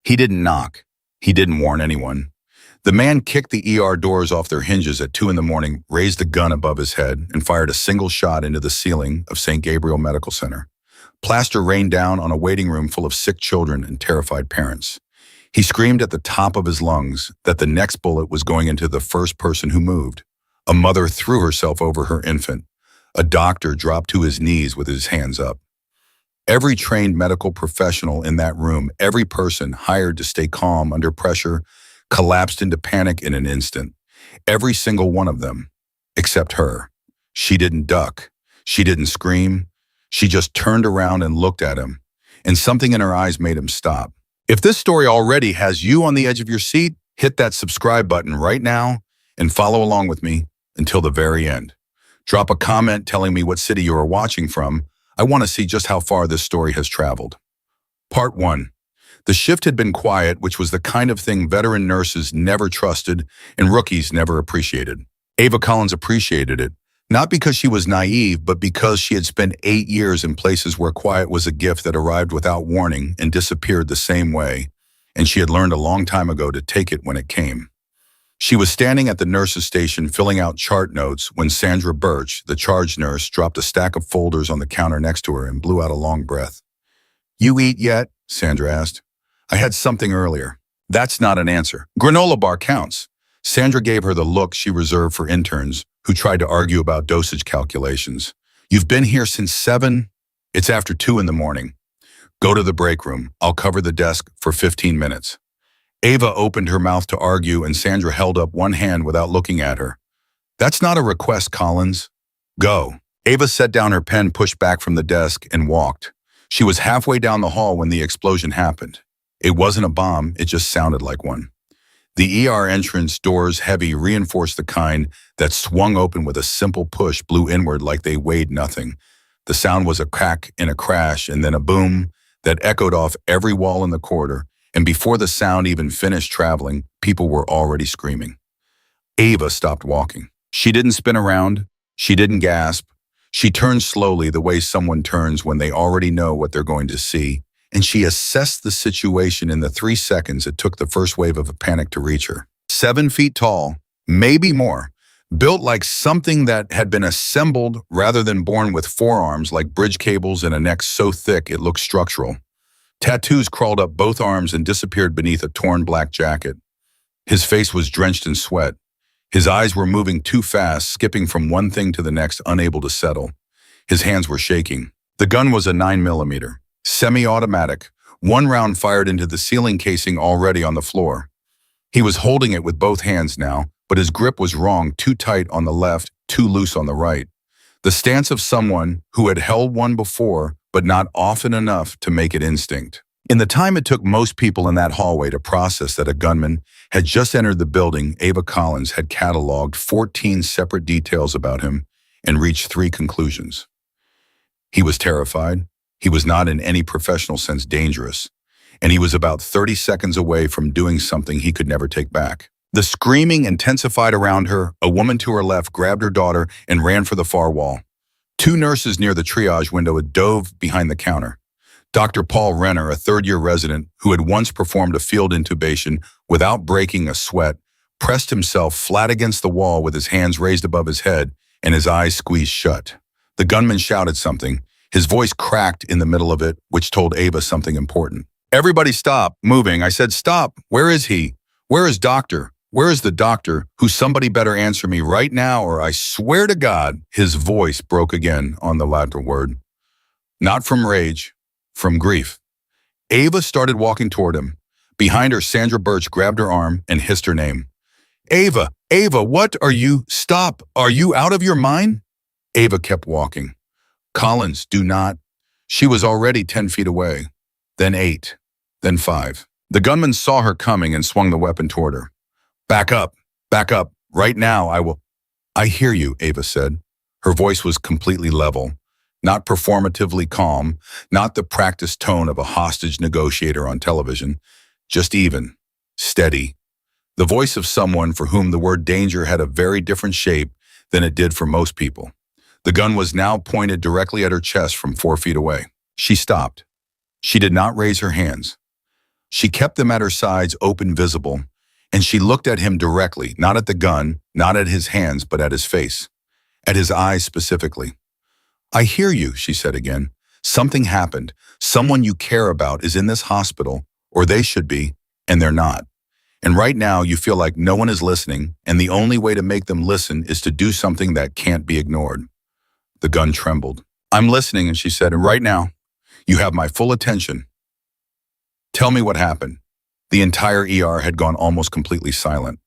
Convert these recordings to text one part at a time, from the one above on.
He didn't knock. He didn't warn anyone. The man kicked the ER doors off their hinges at 2 in the morning, raised a gun above his head, and fired a single shot into the ceiling of St. Gabriel Medical Center. Plaster rained down on a waiting room full of sick children and terrified parents. He screamed at the top of his lungs that the next bullet was going into the first person who moved. A mother threw herself over her infant. A doctor dropped to his knees with his hands up. Every trained medical professional in that room, every person hired to stay calm under pressure, collapsed into panic in an instant. Every single one of them, except her. She didn't duck. She didn't scream. She just turned around and looked at him, and something in her eyes made him stop. If this story already has you on the edge of your seat, hit that subscribe button right now and follow along with me until the very end. Drop a comment telling me what city you are watching from. I want to see just how far this story has traveled. Part 1. The shift had been quiet, which was the kind of thing veteran nurses never trusted and rookies never appreciated. Ava Collins appreciated it, not because she was naive, but because she had spent 8 years in places where quiet was a gift that arrived without warning and disappeared the same way, and she had learned a long time ago to take it when it came. She was standing at the nurse's station filling out chart notes when Sandra Birch, the charge nurse, dropped a stack of folders on the counter next to her and blew out a long breath. "You eat yet?" Sandra asked. "I had something earlier." "That's not an answer. Granola bar counts." Sandra gave her the look she reserved for interns who tried to argue about dosage calculations. "You've been here since 7? It's after 2 in the morning. Go to the break room. I'll cover the desk for 15 minutes. Ava opened her mouth to argue, and Sandra held up one hand without looking at her. "That's not a request, Collins. Go." Ava set down her pen, pushed back from the desk, and walked. She was halfway down the hall when the explosion happened. It wasn't a bomb, it just sounded like one. The ER entrance doors, heavy, reinforced the kind that swung open with a simple push, blew inward like they weighed nothing. The sound was a crack and a crash, and then a boom that echoed off every wall in the corridor. And before the sound even finished traveling, people were already screaming. Ava stopped walking. She didn't spin around. She didn't gasp. She turned slowly, the way someone turns when they already know what they're going to see, and she assessed the situation in the 3 seconds it took the first wave of a panic to reach her. 7 feet tall, maybe more, built like something that had been assembled rather than born with forearms like bridge cables and a neck so thick it looked structural. Tattoos crawled up both arms and disappeared beneath a torn black jacket. His face was drenched in sweat. His eyes were moving too fast, skipping from one thing to the next, unable to settle. His hands were shaking. The gun was a 9mm, semi-automatic, one round fired into the ceiling casing already on the floor. He was holding it with both hands now, but his grip was wrong, too tight on the left, too loose on the right. The stance of someone who had held one before, but not often enough to make it instinct. In the time it took most people in that hallway to process that a gunman had just entered the building, Ava Collins had cataloged 14 separate details about him and reached 3 conclusions. He was terrified. He was not in any professional sense dangerous. And he was about 30 seconds away from doing something he could never take back. The screaming intensified around her. A woman to her left grabbed her daughter and ran for the far wall. 2 nurses near the triage window had dove behind the counter. Dr. Paul Renner, a third-year resident who had once performed a field intubation without breaking a sweat, pressed himself flat against the wall with his hands raised above his head and his eyes squeezed shut. The gunman shouted something. His voice cracked in the middle of it, which told Ava something important. "Everybody stop moving. I said stop. Where is he? Where is Doctor? Where is the doctor? Who somebody better answer me right now, or I swear to God." His voice broke again on the latter word. Not from rage, from grief. Ava started walking toward him. Behind her, Sandra Birch grabbed her arm and hissed her name. "Ava, Ava, what are you? Stop. Are you out of your mind?" Ava kept walking. "Collins, do not." She was already 10 feet away, then 8, then 5. The gunman saw her coming and swung the weapon toward her. Back up. Right now, I will." "I hear you," Ava said. Her voice was completely level, not performatively calm, not the practiced tone of a hostage negotiator on television, just even, steady. The voice of someone for whom the word danger had a very different shape than it did for most people. The gun was now pointed directly at her chest from 4 feet away. She stopped. She did not raise her hands. She kept them at her sides, open, visible, and she looked at him directly, not at the gun, not at his hands, but at his face, at his eyes specifically. I hear you, she said again. Something happened. Someone you care about is in this hospital, or they should be, and they're not. And right now you feel like no one is listening, and the only way to make them listen is to do something that can't be ignored. The gun trembled. I'm listening, and she said, right now, you have my full attention. Tell me what happened. The entire ER had gone almost completely silent.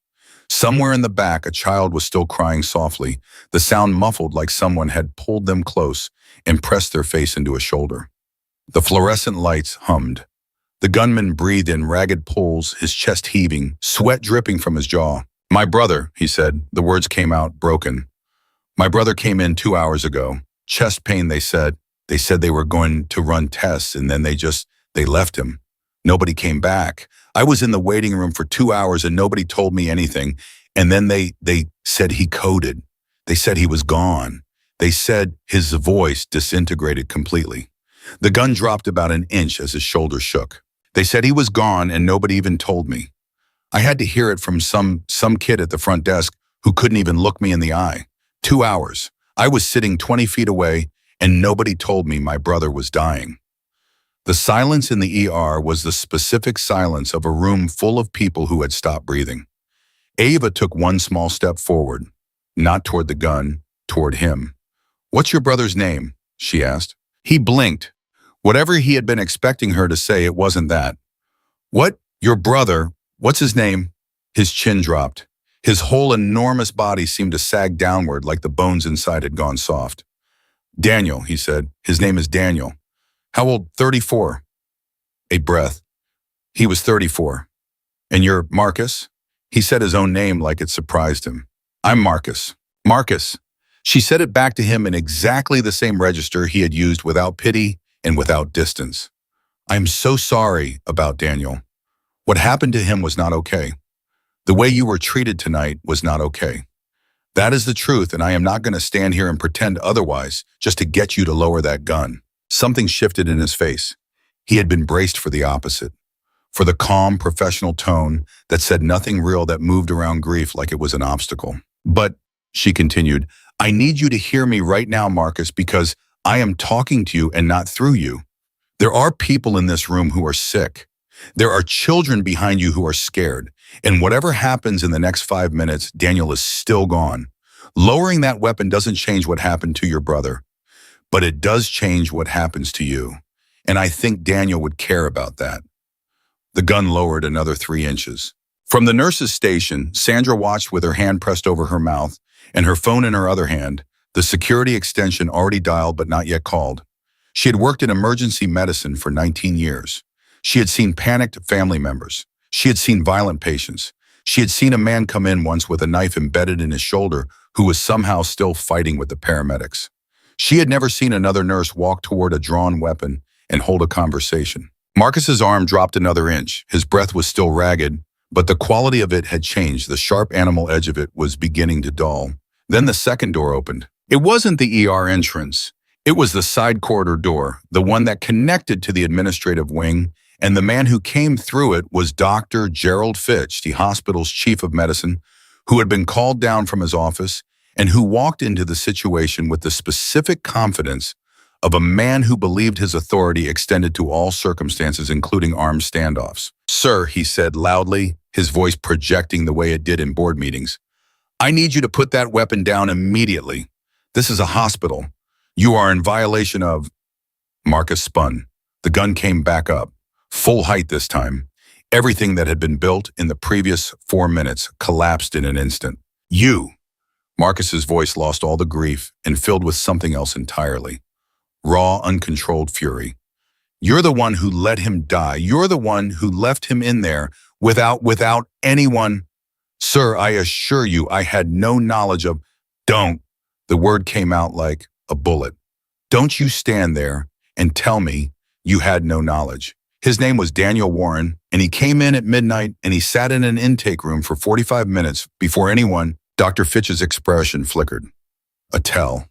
Somewhere in the back, a child was still crying softly, the sound muffled like someone had pulled them close and pressed their face into a shoulder. The fluorescent lights hummed. The gunman breathed in ragged pulls, his chest heaving, sweat dripping from his jaw. My brother, he said. The words came out broken. My brother came in 2 hours ago. Chest pain, they said. They said they were going to run tests, and then they left him. Nobody came back. I was in the waiting room for 2 hours and nobody told me anything. And then they said he coded. They said he was gone. They said his voice disintegrated completely. The gun dropped about an inch as his shoulder shook. They said he was gone and nobody even told me. I had to hear it from some kid at the front desk who couldn't even look me in the eye. 2 hours. I was sitting 20 feet away and nobody told me my brother was dying. The silence in the ER was the specific silence of a room full of people who had stopped breathing. Ava took one small step forward, not toward the gun, toward him. What's your brother's name? She asked. He blinked. Whatever he had been expecting her to say, it wasn't that. What? Your brother? What's his name? His chin dropped. His whole enormous body seemed to sag downward like the bones inside had gone soft. Daniel, he said. His name is Daniel. How old? 34. A breath. He was 34. And you're Marcus? He said his own name like it surprised him. I'm Marcus. Marcus. She said it back to him in exactly the same register he had used without pity and without distance. I'm so sorry about Daniel. What happened to him was not okay. The way you were treated tonight was not okay. That is the truth, and I am not going to stand here and pretend otherwise just to get you to lower that gun. Something shifted in his face. He had been braced for the opposite, for the calm, professional tone that said nothing real, that moved around grief like it was an obstacle. But, she continued, I need you to hear me right now, Marcus, because I am talking to you and not through you. There are people in this room who are sick. There are children behind you who are scared. And whatever happens in the next 5 minutes, Daniel is still gone. Lowering that weapon doesn't change what happened to your brother, but it does change what happens to you. And I think Daniel would care about that. The gun lowered another 3 inches. From the nurse's station, Sandra watched with her hand pressed over her mouth and her phone in her other hand, the security extension already dialed but not yet called. She had worked in emergency medicine for 19 years. She had seen panicked family members. She had seen violent patients. She had seen a man come in once with a knife embedded in his shoulder who was somehow still fighting with the paramedics. She had never seen another nurse walk toward a drawn weapon and hold a conversation. Marcus's arm dropped another inch. His breath was still ragged, but the quality of it had changed. The sharp animal edge of it was beginning to dull. Then the second door opened. It wasn't the ER entrance. It was the side corridor door, the one that connected to the administrative wing, and the man who came through it was Dr. Gerald Fitch, the hospital's chief of medicine, who had been called down from his office and who walked into the situation with the specific confidence of a man who believed his authority extended to all circumstances, including armed standoffs. Sir, he said loudly, his voice projecting the way it did in board meetings, I need you to put that weapon down immediately. This is a hospital. You are in violation of... Marcus spun. The gun came back up. Full height this time. Everything that had been built in the previous 4 minutes collapsed in an instant. You! Marcus's voice lost all the grief and filled with something else entirely. Raw, uncontrolled fury. You're the one who let him die. You're the one who left him in there without anyone. Sir, I assure you, I had no knowledge of... Don't. The word came out like a bullet. Don't you stand there and tell me you had no knowledge. His name was Daniel Warren, and he came in at midnight and he sat in an intake room for 45 minutes before anyone... Dr. Fitch's expression flickered. A tell.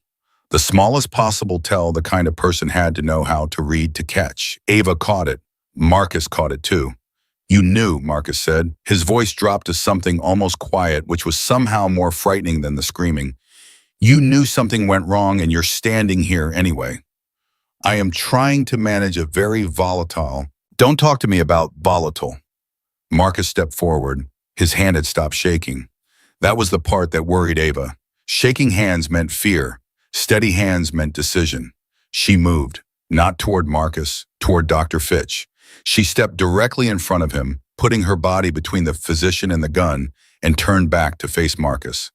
The smallest possible tell the kind of person had to know how to read to catch. Ava caught it. Marcus caught it too. You knew, Marcus said. His voice dropped to something almost quiet, which was somehow more frightening than the screaming. You knew something went wrong and you're standing here anyway. I am trying to manage a very volatile. Don't talk to me about volatile. Marcus stepped forward. His hand had stopped shaking. That was the part that worried Ava. Shaking hands meant fear. Steady hands meant decision. She moved, not toward Marcus, toward Dr. Fitch. She stepped directly in front of him, putting her body between the physician and the gun, and turned back to face Marcus.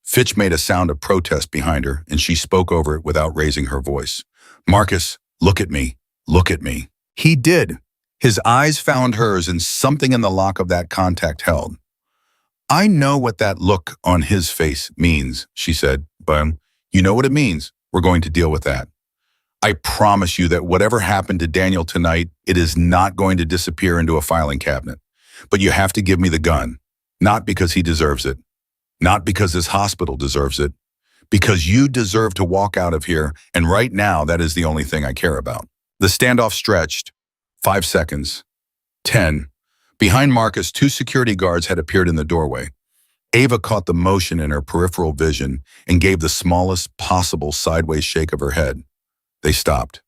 Fitch made a sound of protest behind her, and she spoke over it without raising her voice. Marcus, look at me. Look at me. He did. His eyes found hers, and something in the lock of that contact held. I know what that look on his face means, she said, but you know what it means. We're going to deal with that. I promise you that whatever happened to Daniel tonight, it is not going to disappear into a filing cabinet. But you have to give me the gun, not because he deserves it, not because this hospital deserves it, because you deserve to walk out of here, and right now that is the only thing I care about. The standoff stretched. 5 seconds. 10. Behind Marcus, 2 security guards had appeared in the doorway. Ava caught the motion in her peripheral vision and gave the smallest possible sideways shake of her head. They stopped.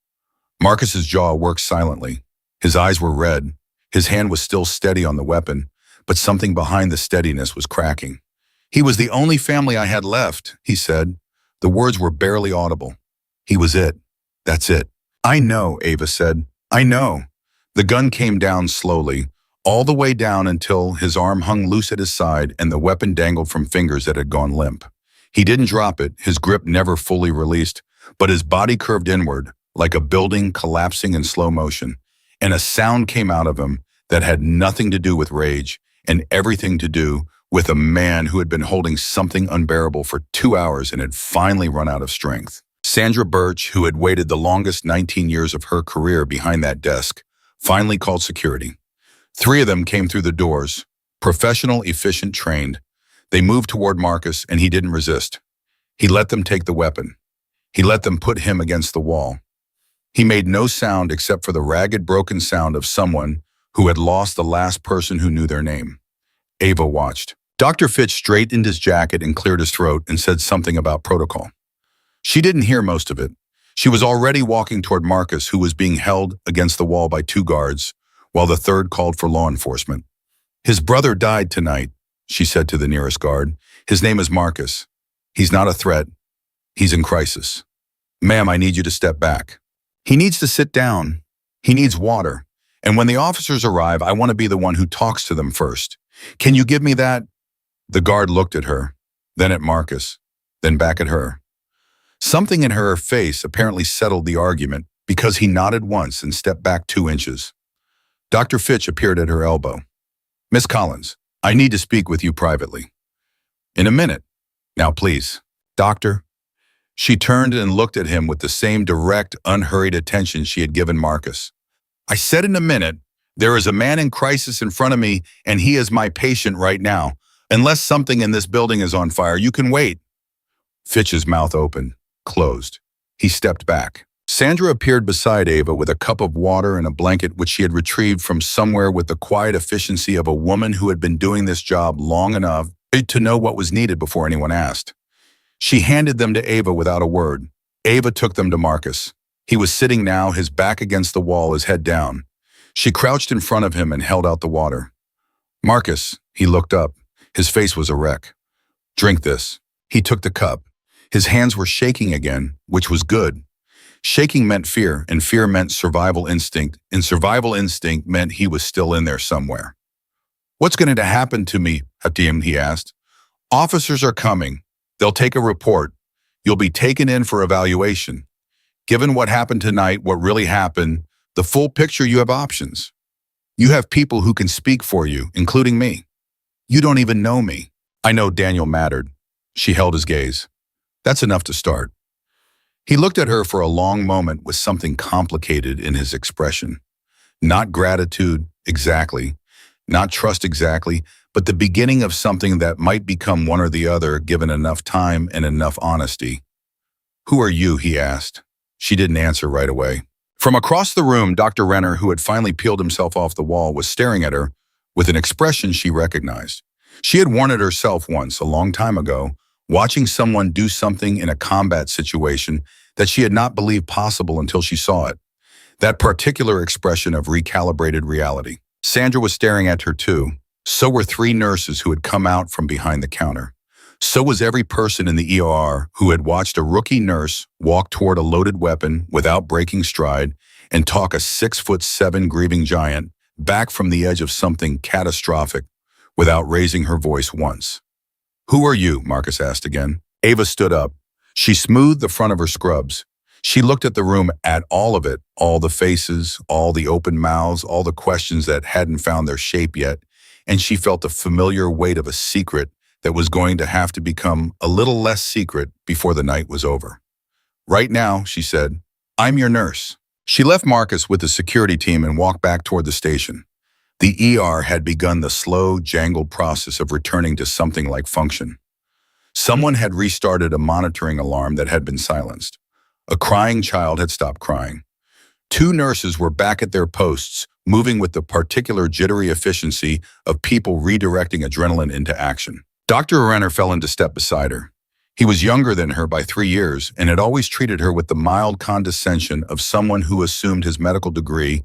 Marcus's jaw worked silently. His eyes were red. His hand was still steady on the weapon, but something behind the steadiness was cracking. He was the only family I had left, he said. The words were barely audible. He was it. That's it. I know, Ava said. I know. The gun came down slowly, all the way down until his arm hung loose at his side and the weapon dangled from fingers that had gone limp. He didn't drop it, his grip never fully released, but his body curved inward, like a building collapsing in slow motion, and a sound came out of him that had nothing to do with rage and everything to do with a man who had been holding something unbearable for 2 hours and had finally run out of strength. Sandra Birch, who had waited the longest 19 years of her career behind that desk, finally called security. 3 of them came through the doors, professional, efficient, trained. They moved toward Marcus, and he didn't resist. He let them take the weapon. He let them put him against the wall. He made no sound except for the ragged, broken sound of someone who had lost the last person who knew their name. Ava watched. Dr. Fitch straightened his jacket and cleared his throat and said something about protocol. She didn't hear most of it. She was already walking toward Marcus, who was being held against the wall by 2 guards, while the 3rd called for law enforcement. His brother died tonight, she said to the nearest guard. His name is Marcus. He's not a threat. He's in crisis. Ma'am, I need you to step back. He needs to sit down. He needs water. And when the officers arrive, I want to be the one who talks to them first. Can you give me that? The guard looked at her, then at Marcus, then back at her. Something in her face apparently settled the argument because he nodded once and stepped back 2 inches. Dr. Fitch appeared at her elbow. Miss Collins, I need to speak with you privately. In a minute. Now, please. Doctor. She turned and looked at him with the same direct, unhurried attention she had given Marcus. I said in a minute. There is a man in crisis in front of me, and he is my patient right now. Unless something in this building is on fire, you can wait. Fitch's mouth opened, closed. He stepped back. Sandra appeared beside Ava with a cup of water and a blanket which she had retrieved from somewhere with the quiet efficiency of a woman who had been doing this job long enough to know what was needed before anyone asked. She handed them to Ava without a word. Ava took them to Marcus. He was sitting now, his back against the wall, his head down. She crouched in front of him and held out the water. Marcus, he looked up. His face was a wreck. Drink this. He took the cup. His hands were shaking again, which was good. Shaking meant fear, and fear meant survival instinct, and survival instinct meant he was still in there somewhere. What's going to happen to me, Hatim, he asked. Officers are coming. They'll take a report. You'll be taken in for evaluation. Given what happened tonight, what really happened, the full picture, you have options. You have people who can speak for you, including me. You don't even know me. I know Daniel mattered. She held his gaze. That's enough to start. He looked at her for a long moment with something complicated in his expression. Not gratitude, exactly. Not trust, exactly. But the beginning of something that might become one or the other given enough time and enough honesty. Who are you, he asked. She didn't answer right away. From across the room, Dr. Renner, who had finally peeled himself off the wall, was staring at her, with an expression she recognized. She had worn it herself once, a long time ago, watching someone do something in a combat situation that she had not believed possible until she saw it. That particular expression of recalibrated reality. Sandra was staring at her too. So were three nurses who had come out from behind the counter. So was every person in the ER who had watched a rookie nurse walk toward a loaded weapon without breaking stride and talk a 6'7" grieving giant back from the edge of something catastrophic without raising her voice once. "Who are you?" Marcus asked again. Ava stood up. She smoothed the front of her scrubs. She looked at the room, at all of it, all the faces, all the open mouths, all the questions that hadn't found their shape yet, and she felt the familiar weight of a secret that was going to have to become a little less secret before the night was over. "Right now," she said, "I'm your nurse." She left Marcus with the security team and walked back toward the station. The ER had begun the slow, jangled process of returning to something like function. Someone had restarted a monitoring alarm that had been silenced. A crying child had stopped crying. Two nurses were back at their posts, moving with the particular jittery efficiency of people redirecting adrenaline into action. Dr. Renner fell into step beside her. He was younger than her by 3 years and had always treated her with the mild condescension of someone who assumed his medical degree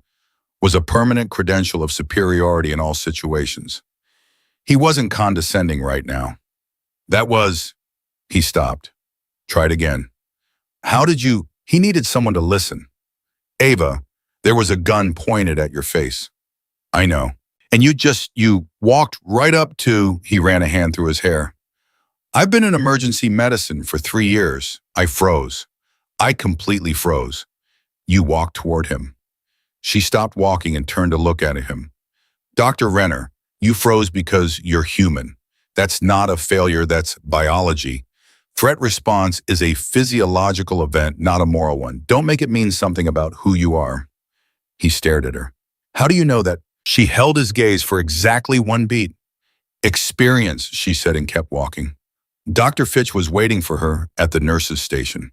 was a permanent credential of superiority in all situations. He wasn't condescending right now. That was... He stopped. Tried again. "How did you..." He needed someone to listen. "Ava, there was a gun pointed at your face." "I know. And you walked right up to..." He ran a hand through his hair. "I've been in emergency medicine for 3 years." I froze. I completely froze. "You walked toward him." She stopped walking and turned to look at him. "Dr. Renner, you froze because you're human. That's not a failure, that's biology. Threat response is a physiological event, not a moral one. Don't make it mean something about who you are." He stared at her. "How do you know that?" She held his gaze for exactly 1 beat. "Experience," she said and kept walking. Dr. Fitch was waiting for her at the nurse's station.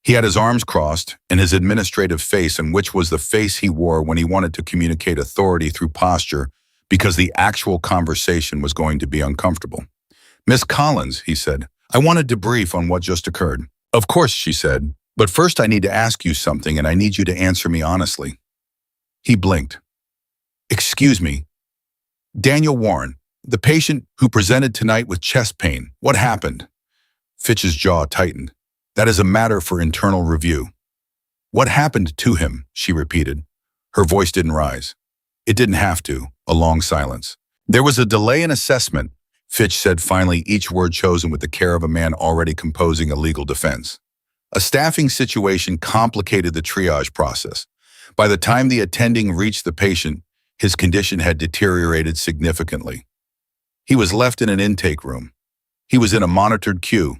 He had his arms crossed and his administrative face, in which was the face he wore when he wanted to communicate authority through posture because the actual conversation was going to be uncomfortable. "Miss Collins," he said, "I want to debrief on what just occurred." "Of course," she said, "but first I need to ask you something and I need you to answer me honestly." He blinked. "Excuse me. Daniel Warren, the patient who presented tonight with chest pain, what happened?" Fitch's jaw tightened. "That is a matter for internal review." "What happened to him?" she repeated. Her voice didn't rise. It didn't have to. A long silence. "There was a delay in assessment," Fitch said finally, each word chosen with the care of a man already composing a legal defense. "A staffing situation complicated the triage process. By the time the attending reached the patient, his condition had deteriorated significantly. He was left in an intake room. He was in a monitored queue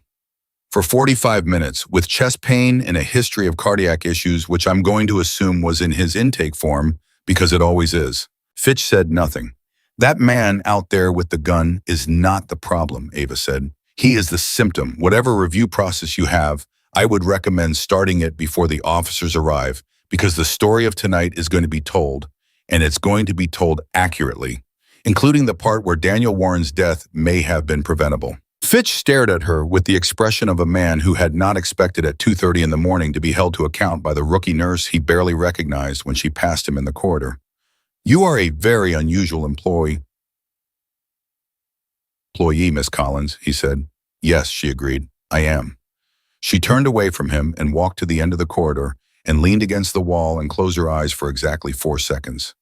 for 45 minutes with chest pain and a history of cardiac issues, which I'm going to assume was in his intake form because it always is." Fitch said nothing. "That man out there with the gun is not the problem," Ava said. "He is the symptom. Whatever review process you have, I would recommend starting it before the officers arrive, because the story of tonight is going to be told, and it's going to be told accurately, including the part where Daniel Warren's death may have been preventable." Fitch stared at her with the expression of a man who had not expected at 2:30 in the morning to be held to account by the rookie nurse he barely recognized when she passed him in the corridor. "You are a very unusual employee, Miss Collins," he said. "Yes," she agreed, "I am." She turned away from him and walked to the end of the corridor and leaned against the wall and closed her eyes for exactly 4 seconds.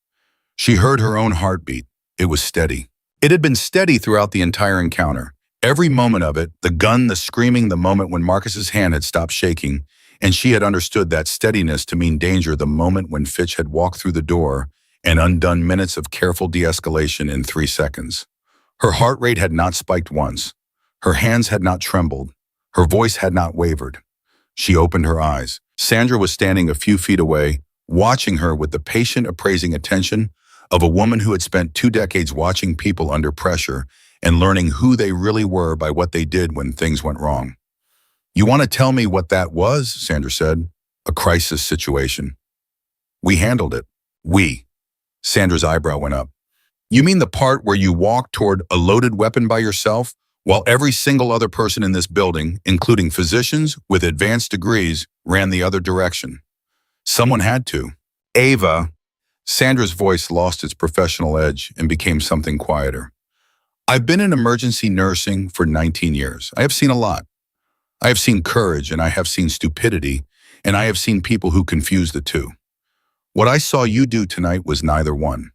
She heard her own heartbeat. It was steady. It had been steady throughout the entire encounter. Every moment of it, the gun, the screaming, the moment when Marcus's hand had stopped shaking, and she had understood that steadiness to mean danger the moment when Fitch had walked through the door and undone minutes of careful de-escalation in 3 seconds. Her heart rate had not spiked once. Her hands had not trembled. Her voice had not wavered. She opened her eyes. Sandra was standing a few feet away, watching her with the patient, appraising attention of a woman who had spent 2 decades watching people under pressure and learning who they really were by what they did when things went wrong. "You want to tell me what that was?" Sandra said. "A crisis situation. We handled it." "We." Sandra's eyebrow went up. You mean the part where you walked toward a loaded weapon by yourself, while every single other person in this building, including physicians with advanced degrees, ran the other direction? Someone had to. Ava. Sandra's voice lost its professional edge and became something quieter. I've been in emergency nursing for 19 years. I have seen a lot. I have seen courage and I have seen stupidity, and I have seen people who confuse the two. What I saw you do tonight was neither one.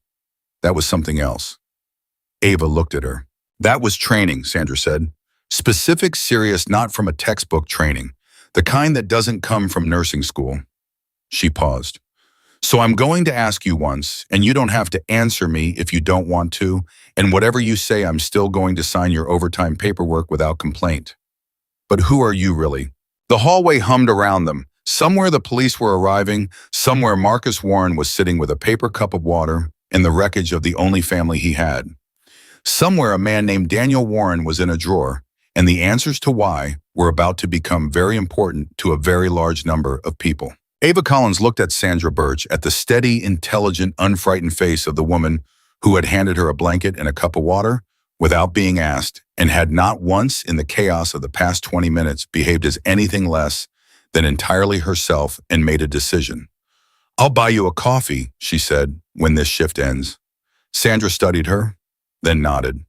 That was something else. Ava looked at her. That was training, Sandra said. Specific, serious, not from a textbook training. The kind that doesn't come from nursing school. She paused. So I'm going to ask you once, and you don't have to answer me if you don't want to, and whatever you say, I'm still going to sign your overtime paperwork without complaint. But who are you really? The hallway hummed around them. Somewhere the police were arriving, somewhere Marcus Warren was sitting with a paper cup of water in the wreckage of the only family he had. Somewhere a man named Daniel Warren was in a drawer, and the answers to why were about to become very important to a very large number of people. Ava Collins looked at Sandra Birch, at the steady, intelligent, unfrightened face of the woman who had handed her a blanket and a cup of water without being asked, and had not once in the chaos of the past 20 minutes behaved as anything less than entirely herself and made a decision. I'll buy you a coffee, she said, when this shift ends. Sandra studied her, then nodded.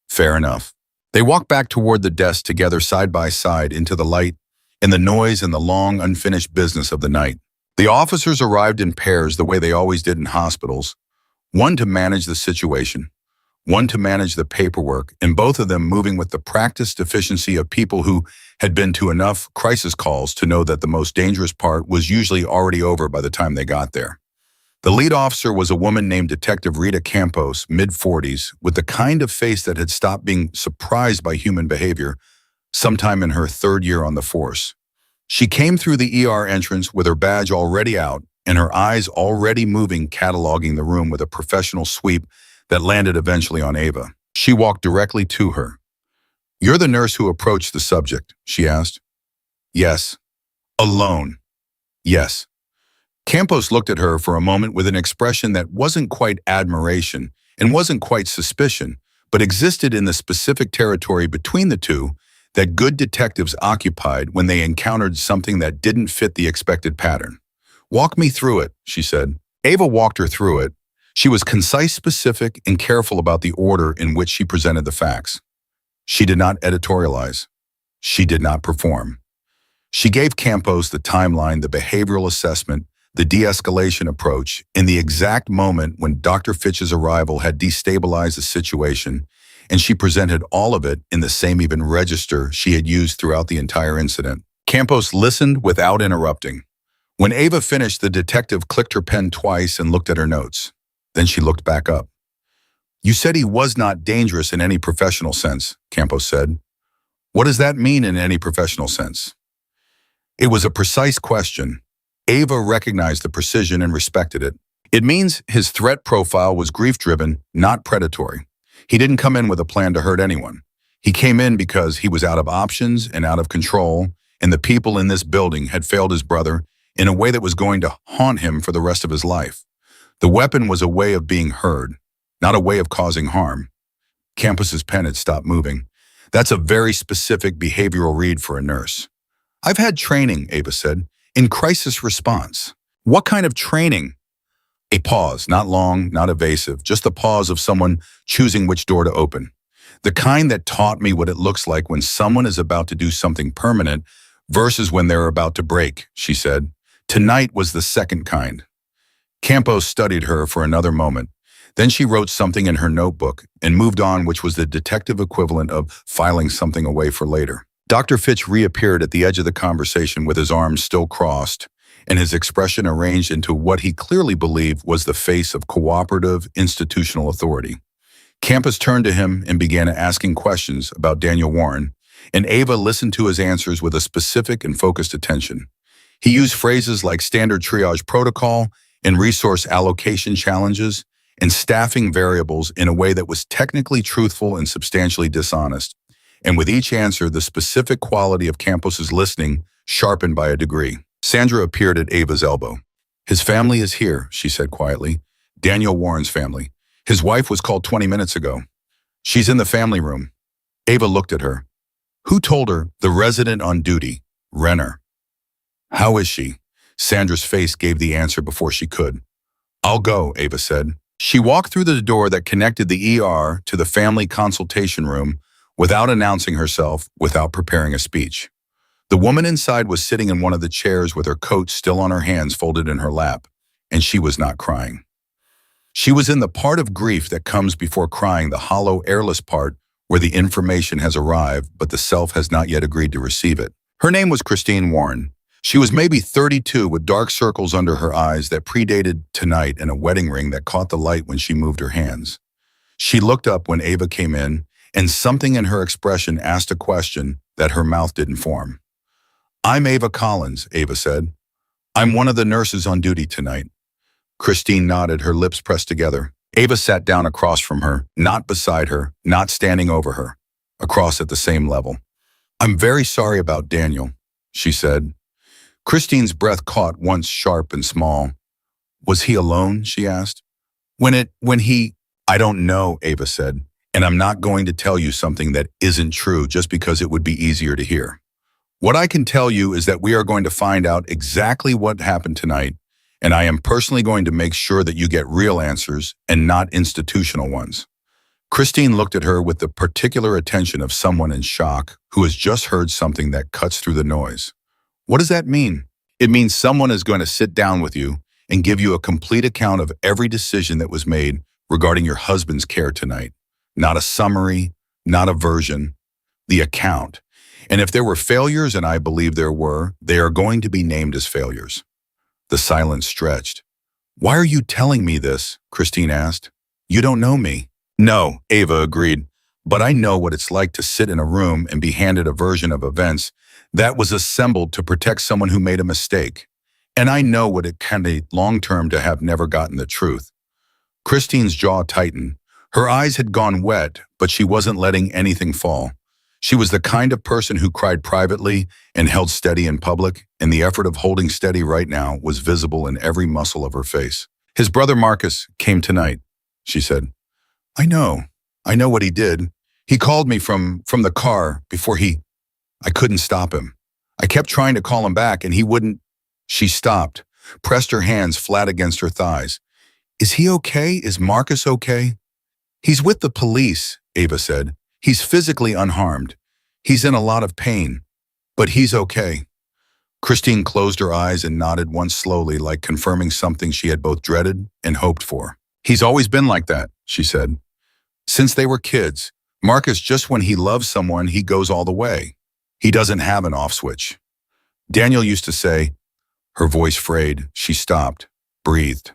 Fair enough. They walked back toward the desk together side by side into the light and the noise and the long, unfinished business of the night. The officers arrived in pairs the way they always did in hospitals, one to manage the situation, one to manage the paperwork, and both of them moving with the practiced efficiency of people who had been to enough crisis calls to know that the most dangerous part was usually already over by the time they got there. The lead officer was a woman named Detective Rita Campos, mid-40s, with the kind of face that had stopped being surprised by human behavior sometime in her third year on the force. She came through the ER entrance with her badge already out and her eyes already moving, cataloging the room with a professional sweep that landed eventually on Ava. She walked directly to her. You're the nurse who approached the subject, she asked. Yes. Alone. Yes. Campos looked at her for a moment with an expression that wasn't quite admiration and wasn't quite suspicion, but existed in the specific territory between the two that good detectives occupied when they encountered something that didn't fit the expected pattern. Walk me through it, she said. Ava walked her through it. She was concise, specific, and careful about the order in which she presented the facts. She did not editorialize. She did not perform. She gave Campos the timeline, the behavioral assessment, the de-escalation approach in the exact moment when Dr. Fitch's arrival had destabilized the situation, and she presented all of it in the same even register she had used throughout the entire incident. Campos listened without interrupting. When Ava finished, the detective clicked her pen twice and looked at her notes. Then she looked back up. You said he was not dangerous in any professional sense, Campos said. What does that mean in any professional sense? It was a precise question. Ava recognized the precision and respected it. It means his threat profile was grief-driven, not predatory. He didn't come in with a plan to hurt anyone. He came in because he was out of options and out of control, and the people in this building had failed his brother in a way that was going to haunt him for the rest of his life. The weapon was a way of being heard, not a way of causing harm. Campos's pen had stopped moving. That's a very specific behavioral read for a nurse. I've had training, Ava said, in crisis response. What kind of training? A pause, not long, not evasive, just the pause of someone choosing which door to open. The kind that taught me what it looks like when someone is about to do something permanent versus when they're about to break, she said. Tonight was the second kind. Campos studied her for another moment. Then she wrote something in her notebook and moved on, which was the detective equivalent of filing something away for later. Dr. Fitch reappeared at the edge of the conversation with his arms still crossed and his expression arranged into what he clearly believed was the face of cooperative institutional authority. Campos turned to him and began asking questions about Daniel Warren, and Ava listened to his answers with a specific and focused attention. He used phrases like standard triage protocol and resource allocation challenges and staffing variables in a way that was technically truthful and substantially dishonest. And with each answer, the specific quality of Campos's listening sharpened by a degree. Sandra appeared at Ava's elbow. His family is here, she said quietly. Daniel Warren's family. His wife was called 20 minutes ago. She's in the family room. Ava looked at her. Who told her? The resident on duty, Renner. How is she? Sandra's face gave the answer before she could. I'll go, Ava said. She walked through the door that connected the ER to the family consultation room without announcing herself, without preparing a speech. The woman inside was sitting in one of the chairs with her coat still on her hands folded in her lap, and she was not crying. She was in the part of grief that comes before crying, the hollow, airless part where the information has arrived but the self has not yet agreed to receive it. Her name was Christine Warren. She was maybe 32 with dark circles under her eyes that predated tonight and a wedding ring that caught the light when she moved her hands. She looked up when Ava came in, and something in her expression asked a question that her mouth didn't form. I'm Ava Collins, Ava said. I'm one of the nurses on duty tonight. Christine nodded, her lips pressed together. Ava sat down across from her, not beside her, not standing over her, across at the same level. I'm very sorry about Daniel, she said. Christine's breath caught once sharp and small. Was he alone? She asked. I don't know, Ava said, and I'm not going to tell you something that isn't true just because it would be easier to hear. What I can tell you is that we are going to find out exactly what happened tonight, and I am personally going to make sure that you get real answers and not institutional ones. Christine looked at her with the particular attention of someone in shock who has just heard something that cuts through the noise. What does that mean? It means someone is going to sit down with you and give you a complete account of every decision that was made regarding your husband's care tonight. Not a summary, not a version, the account. And if there were failures, and I believe there were, they are going to be named as failures. The silence stretched. Why are you telling me this? Christine asked. You don't know me. No, Ava agreed. But I know what it's like to sit in a room and be handed a version of events that was assembled to protect someone who made a mistake. And I know what it can be long-term to have never gotten the truth. Christine's jaw tightened. Her eyes had gone wet, but she wasn't letting anything fall. She was the kind of person who cried privately and held steady in public, and the effort of holding steady right now was visible in every muscle of her face. His brother Marcus came tonight, she said. I know what he did. He called me from the car before I couldn't stop him. I kept trying to call him back and he wouldn't. She stopped, pressed her hands flat against her thighs. Is he okay? Is Marcus okay? He's with the police, Ava said. He's physically unharmed. He's in a lot of pain, but he's okay. Christine closed her eyes and nodded once slowly, like confirming something she had both dreaded and hoped for. He's always been like that, she said. Since they were kids, Marcus, just when he loves someone, he goes all the way. He doesn't have an off switch. Daniel used to say, her voice frayed, she stopped, breathed.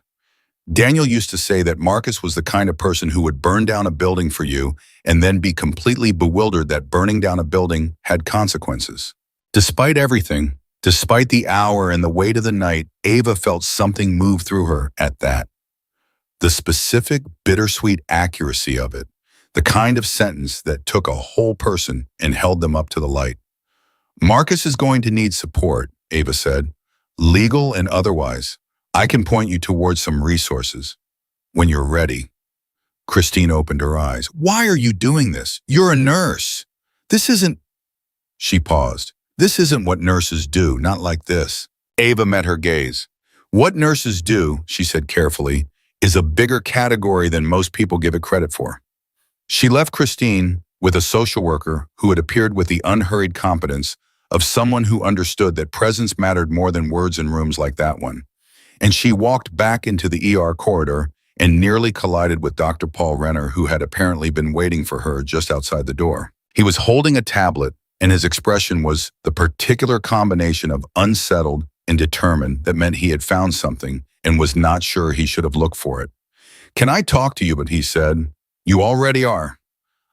Daniel used to say that Marcus was the kind of person who would burn down a building for you and then be completely bewildered that burning down a building had consequences. Despite everything, despite the hour and the weight of the night, Ava felt something move through her at that. The specific, bittersweet accuracy of it, the kind of sentence that took a whole person and held them up to the light. Marcus is going to need support, Ava said, legal and otherwise. I can point you towards some resources when you're ready. Christine opened her eyes. Why are you doing this? You're a nurse. This isn't... She paused. This isn't what nurses do, not like this. Ava met her gaze. What nurses do, she said carefully, is a bigger category than most people give it credit for. She left Christine with a social worker who had appeared with the unhurried competence of someone who understood that presence mattered more than words in rooms like that one. And she walked back into the ER corridor and nearly collided with Dr. Paul Renner, who had apparently been waiting for her just outside the door. He was holding a tablet, and his expression was the particular combination of unsettled and determined that meant he had found something and was not sure he should have looked for it. Can I talk to you? But he said, you already are.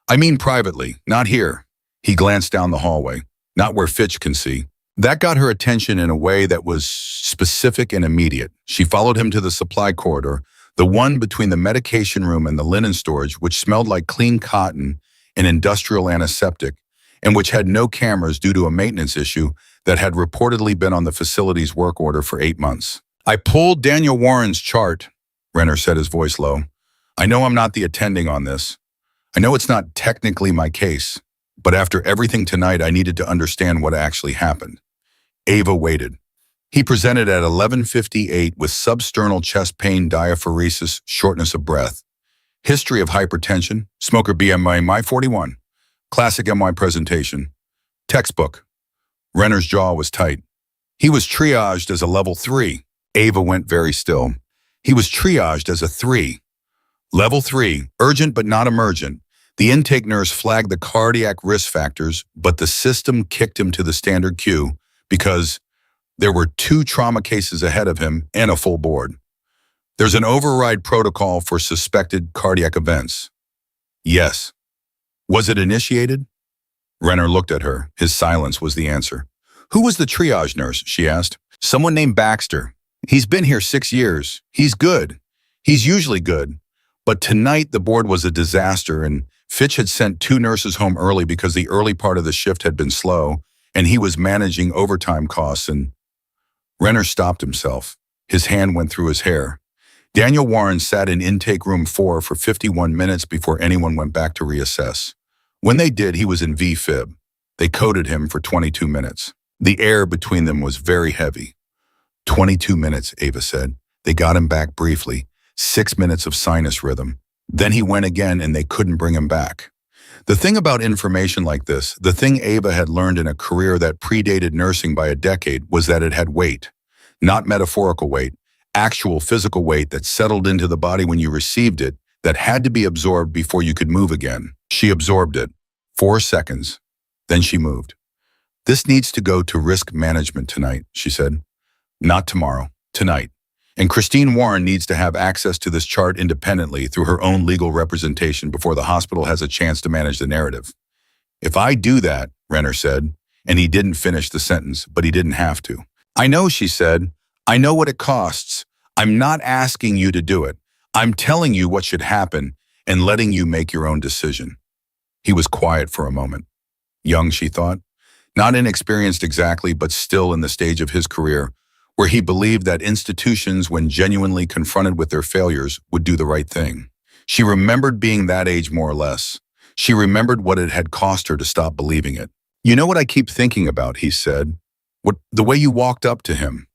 I mean privately, not here. He glanced down the hallway, not where Fitch can see. That got her attention in a way that was specific and immediate. She followed him to the supply corridor, the one between the medication room and the linen storage, which smelled like clean cotton and industrial antiseptic, and which had no cameras due to a maintenance issue that had reportedly been on the facility's work order for 8 months. I pulled Daniel Warren's chart, Renner said, his voice low. I know I'm not the attending on this. I know it's not technically my case, but after everything tonight, I needed to understand what actually happened. Ava waited. He presented at 11:58 with substernal chest pain, diaphoresis, shortness of breath. History of hypertension, smoker BMI 41. Classic MY presentation. Textbook. Renner's jaw was tight. He was triaged as a level 3. Ava went very still. He was triaged as a 3. Level 3, urgent but not emergent. The intake nurse flagged the cardiac risk factors, but the system kicked him to the standard queue because there were 2 trauma cases ahead of him and a full board. There's an override protocol for suspected cardiac events. Yes. Was it initiated? Renner looked at her. His silence was the answer. Who was the triage nurse? She asked. Someone named Baxter. He's been here 6 years. He's good. He's usually good. But tonight the board was a disaster and Fitch had sent 2 nurses home early because the early part of the shift had been slow and he was managing overtime costs and Renner stopped himself. His hand went through his hair. Daniel Warren sat in intake room 4 for 51 minutes before anyone went back to reassess. When they did, he was in V-fib. They coded him for 22 minutes. The air between them was very heavy. 22 minutes, Ava said. They got him back briefly. 6 minutes of sinus rhythm. Then he went again and they couldn't bring him back. The thing about information like this, the thing Ava had learned in a career that predated nursing by a decade, was that it had weight. Not metaphorical weight, actual physical weight that settled into the body when you received it, that had to be absorbed before you could move again. She absorbed it. 4 seconds. Then she moved. This needs to go to risk management tonight, she said. Not tomorrow, tonight. And Christine Warren needs to have access to this chart independently through her own legal representation before the hospital has a chance to manage the narrative. If I do that, Renner said, and he didn't finish the sentence, but he didn't have to. I know, she said. I know what it costs. I'm not asking you to do it. I'm telling you what should happen and letting you make your own decision. He was quiet for a moment. Young, she thought. Not inexperienced exactly, but still in the stage of his career, where he believed that institutions, when genuinely confronted with their failures, would do the right thing. She remembered being that age more or less. She remembered what it had cost her to stop believing it. You know what I keep thinking about, he said. The way you walked up to him,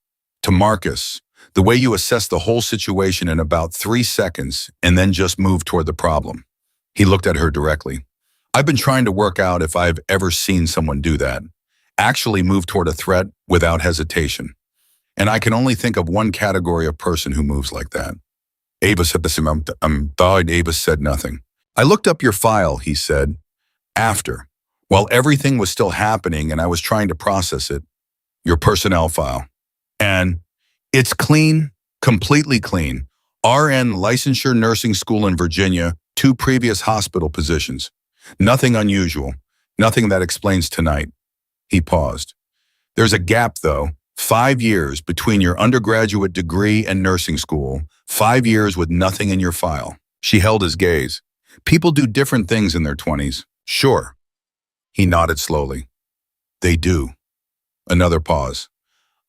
to Marcus, the way you assessed the whole situation in about 3 seconds and then just moved toward the problem. He looked at her directly. I've been trying to work out if I've ever seen someone do that. Actually move toward a threat without hesitation. And I can only think of one category of person who moves like that. Ava said Ava said nothing. I looked up your file, he said. After, while everything was still happening and I was trying to process it, your personnel file. And it's clean, completely clean. RN licensure nursing school in Virginia, 2 previous hospital positions. Nothing unusual, nothing that explains tonight. He paused. There's a gap, though. 5 years between your undergraduate degree and nursing school, 5 years with nothing in your file. She held his gaze. People do different things in their 20s. Sure. He nodded slowly. They do. Another pause.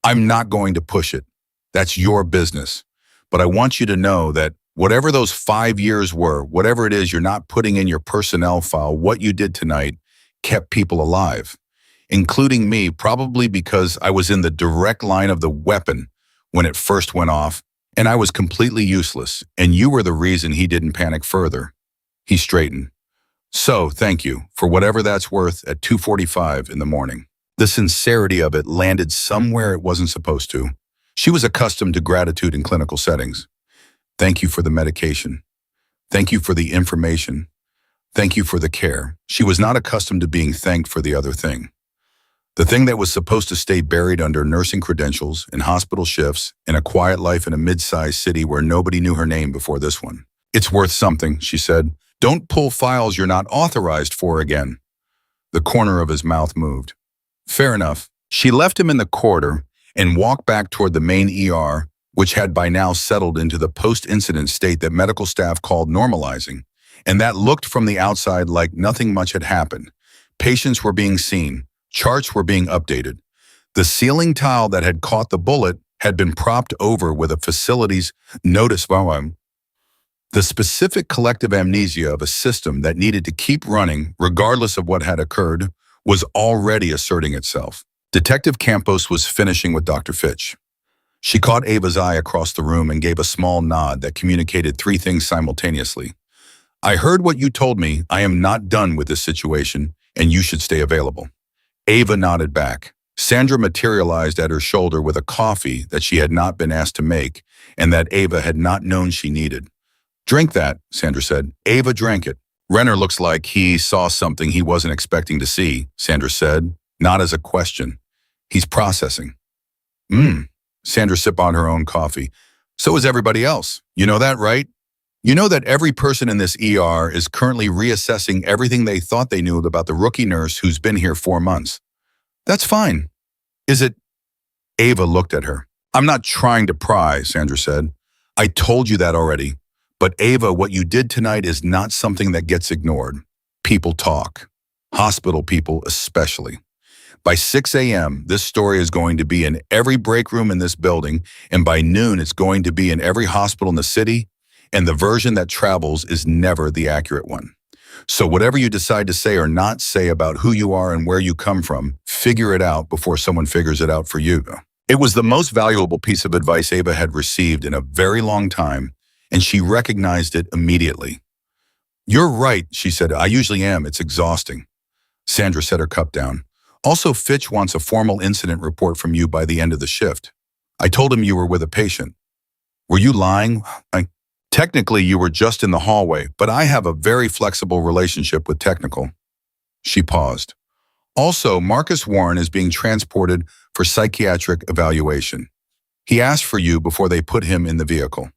I'm not going to push it. That's your business. But I want you to know that whatever those 5 years were, whatever it is you're not putting in your personnel file, what you did tonight kept people alive, including me, probably because I was in the direct line of the weapon when it first went off, and I was completely useless, and you were the reason he didn't panic further. He straightened. So, thank you, for whatever that's worth at 2:45 in the morning. The sincerity of it landed somewhere it wasn't supposed to. She was accustomed to gratitude in clinical settings. Thank you for the medication. Thank you for the information. Thank you for the care. She was not accustomed to being thanked for the other thing. The thing that was supposed to stay buried under nursing credentials and hospital shifts and a quiet life in a mid-sized city where nobody knew her name before this one. It's worth something, she said. Don't pull files you're not authorized for again. The corner of his mouth moved. Fair enough. She left him in the corridor and walked back toward the main ER, which had by now settled into the post-incident state that medical staff called normalizing, and that looked from the outside like nothing much had happened. Patients were being seen. Charts were being updated. The ceiling tile that had caught the bullet had been propped over with a facility's notice volume. The specific collective amnesia of a system that needed to keep running, regardless of what had occurred, was already asserting itself. Detective Campos was finishing with Dr. Fitch. She caught Ava's eye across the room and gave a small nod that communicated three things simultaneously. I heard what you told me. I am not done with this situation, and you should stay available. Ava nodded back. Sandra materialized at her shoulder with a coffee that she had not been asked to make and that Ava had not known she needed. Drink that, Sandra said. Ava drank it. Renner looks like he saw something he wasn't expecting to see, Sandra said, not as a question. He's processing. Sandra sipped on her own coffee. So is everybody else. You know that, right? You know that every person in this ER is currently reassessing everything they thought they knew about the rookie nurse who's been here 4 months. That's fine. Is it? Ava looked at her. I'm not trying to pry, Sandra said. I told you that already. But Ava, what you did tonight is not something that gets ignored. People talk. Hospital people especially. By 6 a.m., this story is going to be in every break room in this building, and by noon it's going to be in every hospital in the city, and the version that travels is never the accurate one. So whatever you decide to say or not say about who you are and where you come from, figure it out before someone figures it out for you. It was the most valuable piece of advice Ava had received in a very long time, and she recognized it immediately. You're right, she said. I usually am. It's exhausting. Sandra set her cup down. Also, Fitch wants a formal incident report from you by the end of the shift. I told him you were with a patient. Were you lying? Technically, you were just in the hallway, but I have a very flexible relationship with technical. She paused. Also, Marcus Warren is being transported for psychiatric evaluation. He asked for you before they put him in the vehicle.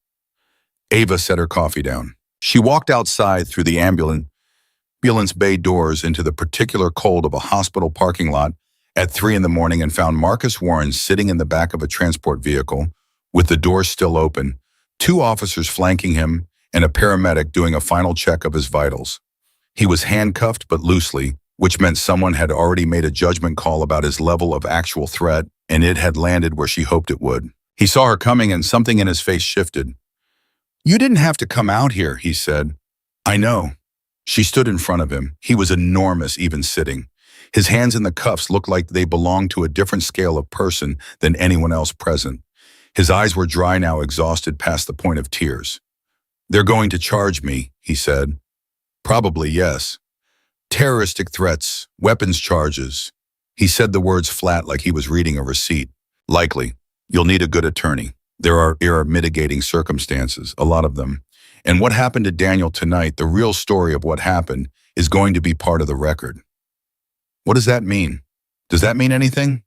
Ava set her coffee down. She walked outside through the ambulance bay doors into the particular cold of a hospital parking lot at 3 a.m. and found Marcus Warren sitting in the back of a transport vehicle with the doors still open, 2 officers flanking him, and a paramedic doing a final check of his vitals. He was handcuffed but loosely, which meant someone had already made a judgment call about his level of actual threat, and it had landed where she hoped it would. He saw her coming and something in his face shifted. You didn't have to come out here, he said. I know. She stood in front of him. He was enormous, even sitting. His hands in the cuffs looked like they belonged to a different scale of person than anyone else present. His eyes were dry now, exhausted past the point of tears. They're going to charge me, he said. Probably, yes. Terroristic threats, weapons charges. He said the words flat like he was reading a receipt. Likely. You'll need a good attorney. There are mitigating circumstances, a lot of them. And what happened to Daniel tonight, the real story of what happened, is going to be part of the record. What does that mean? Does that mean anything?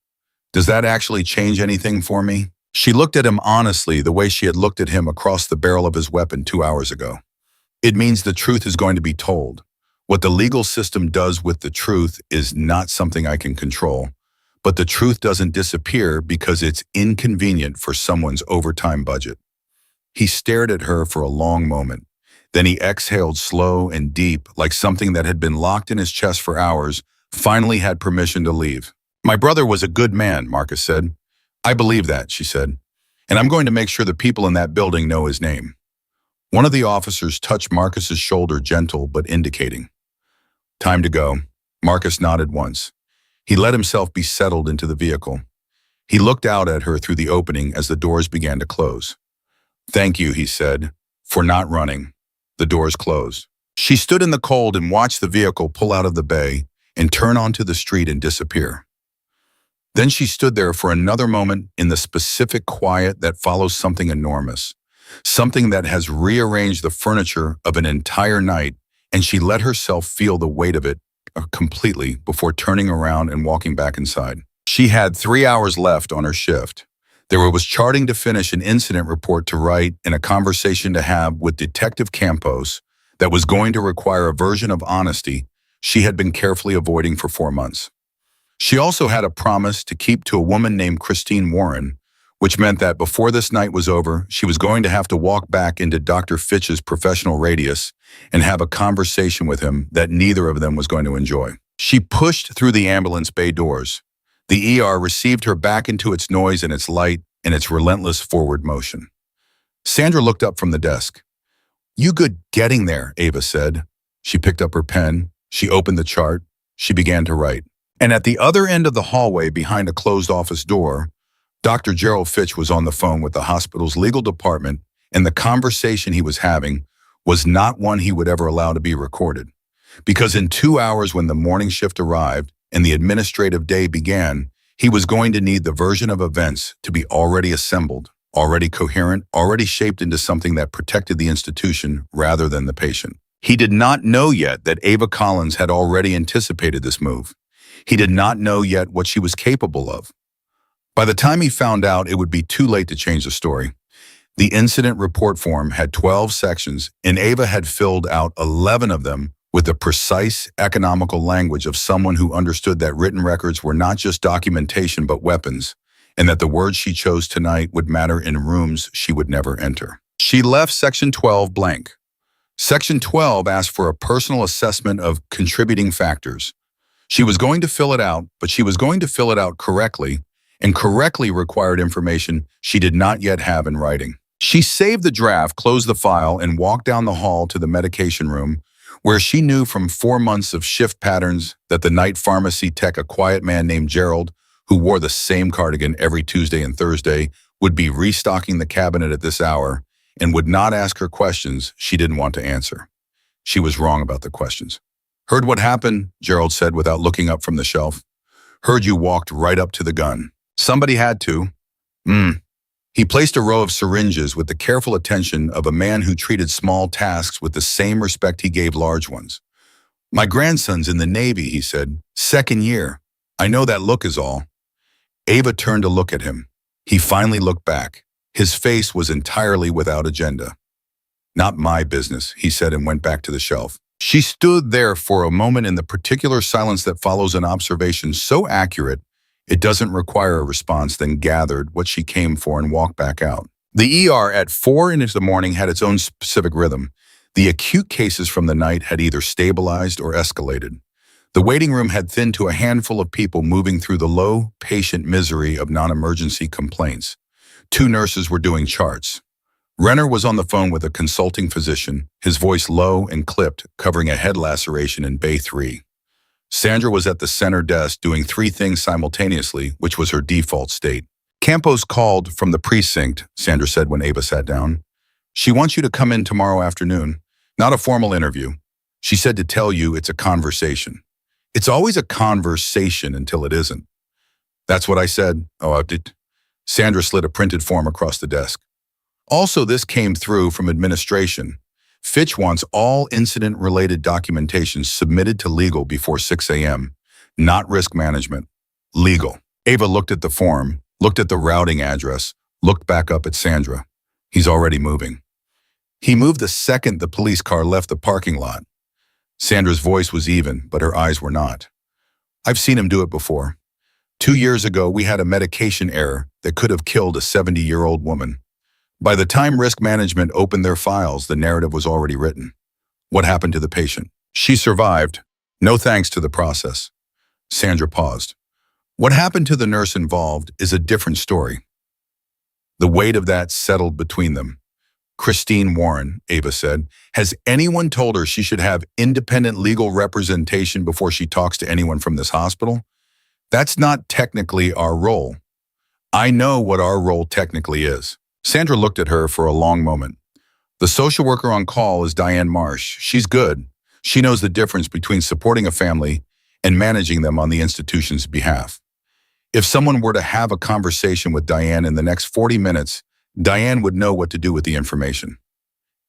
Does that actually change anything for me? She looked at him honestly, the way she had looked at him across the barrel of his weapon 2 hours ago. It means the truth is going to be told. What the legal system does with the truth is not something I can control. But the truth doesn't disappear because it's inconvenient for someone's overtime budget. He stared at her for a long moment. Then he exhaled slow and deep, like something that had been locked in his chest for hours, finally had permission to leave. My brother was a good man, Marcus said. I believe that, she said. And I'm going to make sure the people in that building know his name. One of the officers touched Marcus's shoulder, gentle but indicating. Time to go. Marcus nodded once. He let himself be settled into the vehicle. He looked out at her through the opening as the doors began to close. Thank you, he said, for not running. The doors closed. She stood in the cold and watched the vehicle pull out of the bay and turn onto the street and disappear. Then she stood there for another moment in the specific quiet that follows something enormous, something that has rearranged the furniture of an entire night, and she let herself feel the weight of it completely before turning around and walking back inside. She had 3 hours left on her shift. There was charting to finish, an incident report to write, and a conversation to have with Detective Campos that was going to require a version of honesty she had been carefully avoiding for 4 months. She also had a promise to keep to a woman named Christine Warren, which meant that before this night was over, she was going to have to walk back into Dr. Fitch's professional radius and have a conversation with him that neither of them was going to enjoy. She pushed through the ambulance bay doors. The ER received her back into its noise and its light and its relentless forward motion. Sandra looked up from the desk. You good getting there, Ava said. She picked up her pen. She opened the chart. She began to write. And at the other end of the hallway behind a closed office door, Dr. Gerald Fitch was on the phone with the hospital's legal department, and the conversation he was having was not one he would ever allow to be recorded. Because in 2 hours when the morning shift arrived and the administrative day began, he was going to need the version of events to be already assembled, already coherent, already shaped into something that protected the institution rather than the patient. He did not know yet that Ava Collins had already anticipated this move. He did not know yet what she was capable of. By the time he found out, it would be too late to change the story. The incident report form had 12 sections, and Ava had filled out 11 of them with the precise, economical language of someone who understood that written records were not just documentation but weapons, and that the words she chose tonight would matter in rooms she would never enter. She left Section 12 blank. Section 12 asked for a personal assessment of contributing factors. She was going to fill it out, but she was going to fill it out correctly, and correctly required information she did not yet have in writing. She saved the draft, closed the file, and walked down the hall to the medication room, where she knew from 4 months of shift patterns that the night pharmacy tech, a quiet man named Gerald, who wore the same cardigan every Tuesday and Thursday, would be restocking the cabinet at this hour and would not ask her questions she didn't want to answer. She was wrong about the questions. Heard what happened, Gerald said without looking up from the shelf. Heard you walked right up to the gun. Somebody had to. He placed a row of syringes with the careful attention of a man who treated small tasks with the same respect he gave large ones. My grandson's in the Navy, he said. 2nd year. I know that look is all. Ava turned to look at him. He finally looked back. His face was entirely without agenda. Not my business, he said and went back to the shelf. She stood there for a moment in the particular silence that follows an observation so accurate it doesn't require a response, then gathered what she came for and walked back out. The ER at 4 in the morning had its own specific rhythm. The acute cases from the night had either stabilized or escalated. The waiting room had thinned to a handful of people moving through the low patient misery of non-emergency complaints. 2 nurses were doing charts. Renner was on the phone with a consulting physician, his voice low and clipped, covering a head laceration in Bay 3. Sandra was at the center desk doing 3 things simultaneously, which was her default state. Campos called from the precinct, Sandra said when Ava sat down. She wants you to come in tomorrow afternoon. Not a formal interview. She said to tell you it's a conversation. It's always a conversation until it isn't. That's what I said. Oh, I did. Sandra slid a printed form across the desk. Also, this came through from administration. Fitch wants all incident-related documentation submitted to legal before 6 a.m., not risk management. Legal. Ava looked at the form, looked at the routing address, looked back up at Sandra. He's already moving. He moved the second the police car left the parking lot. Sandra's voice was even, but her eyes were not. I've seen him do it before. 2 years ago, we had a medication error that could have killed a 70-year-old woman. By the time risk management opened their files, the narrative was already written. What happened to the patient? She survived. No thanks to the process. Sandra paused. What happened to the nurse involved is a different story. The weight of that settled between them. Christine Warren, Ava said, has anyone told her she should have independent legal representation before she talks to anyone from this hospital? That's not technically our role. I know what our role technically is. Sandra looked at her for a long moment. The social worker on call is Diane Marsh. She's good. She knows the difference between supporting a family and managing them on the institution's behalf. If someone were to have a conversation with Diane in the next 40 minutes, Diane would know what to do with the information.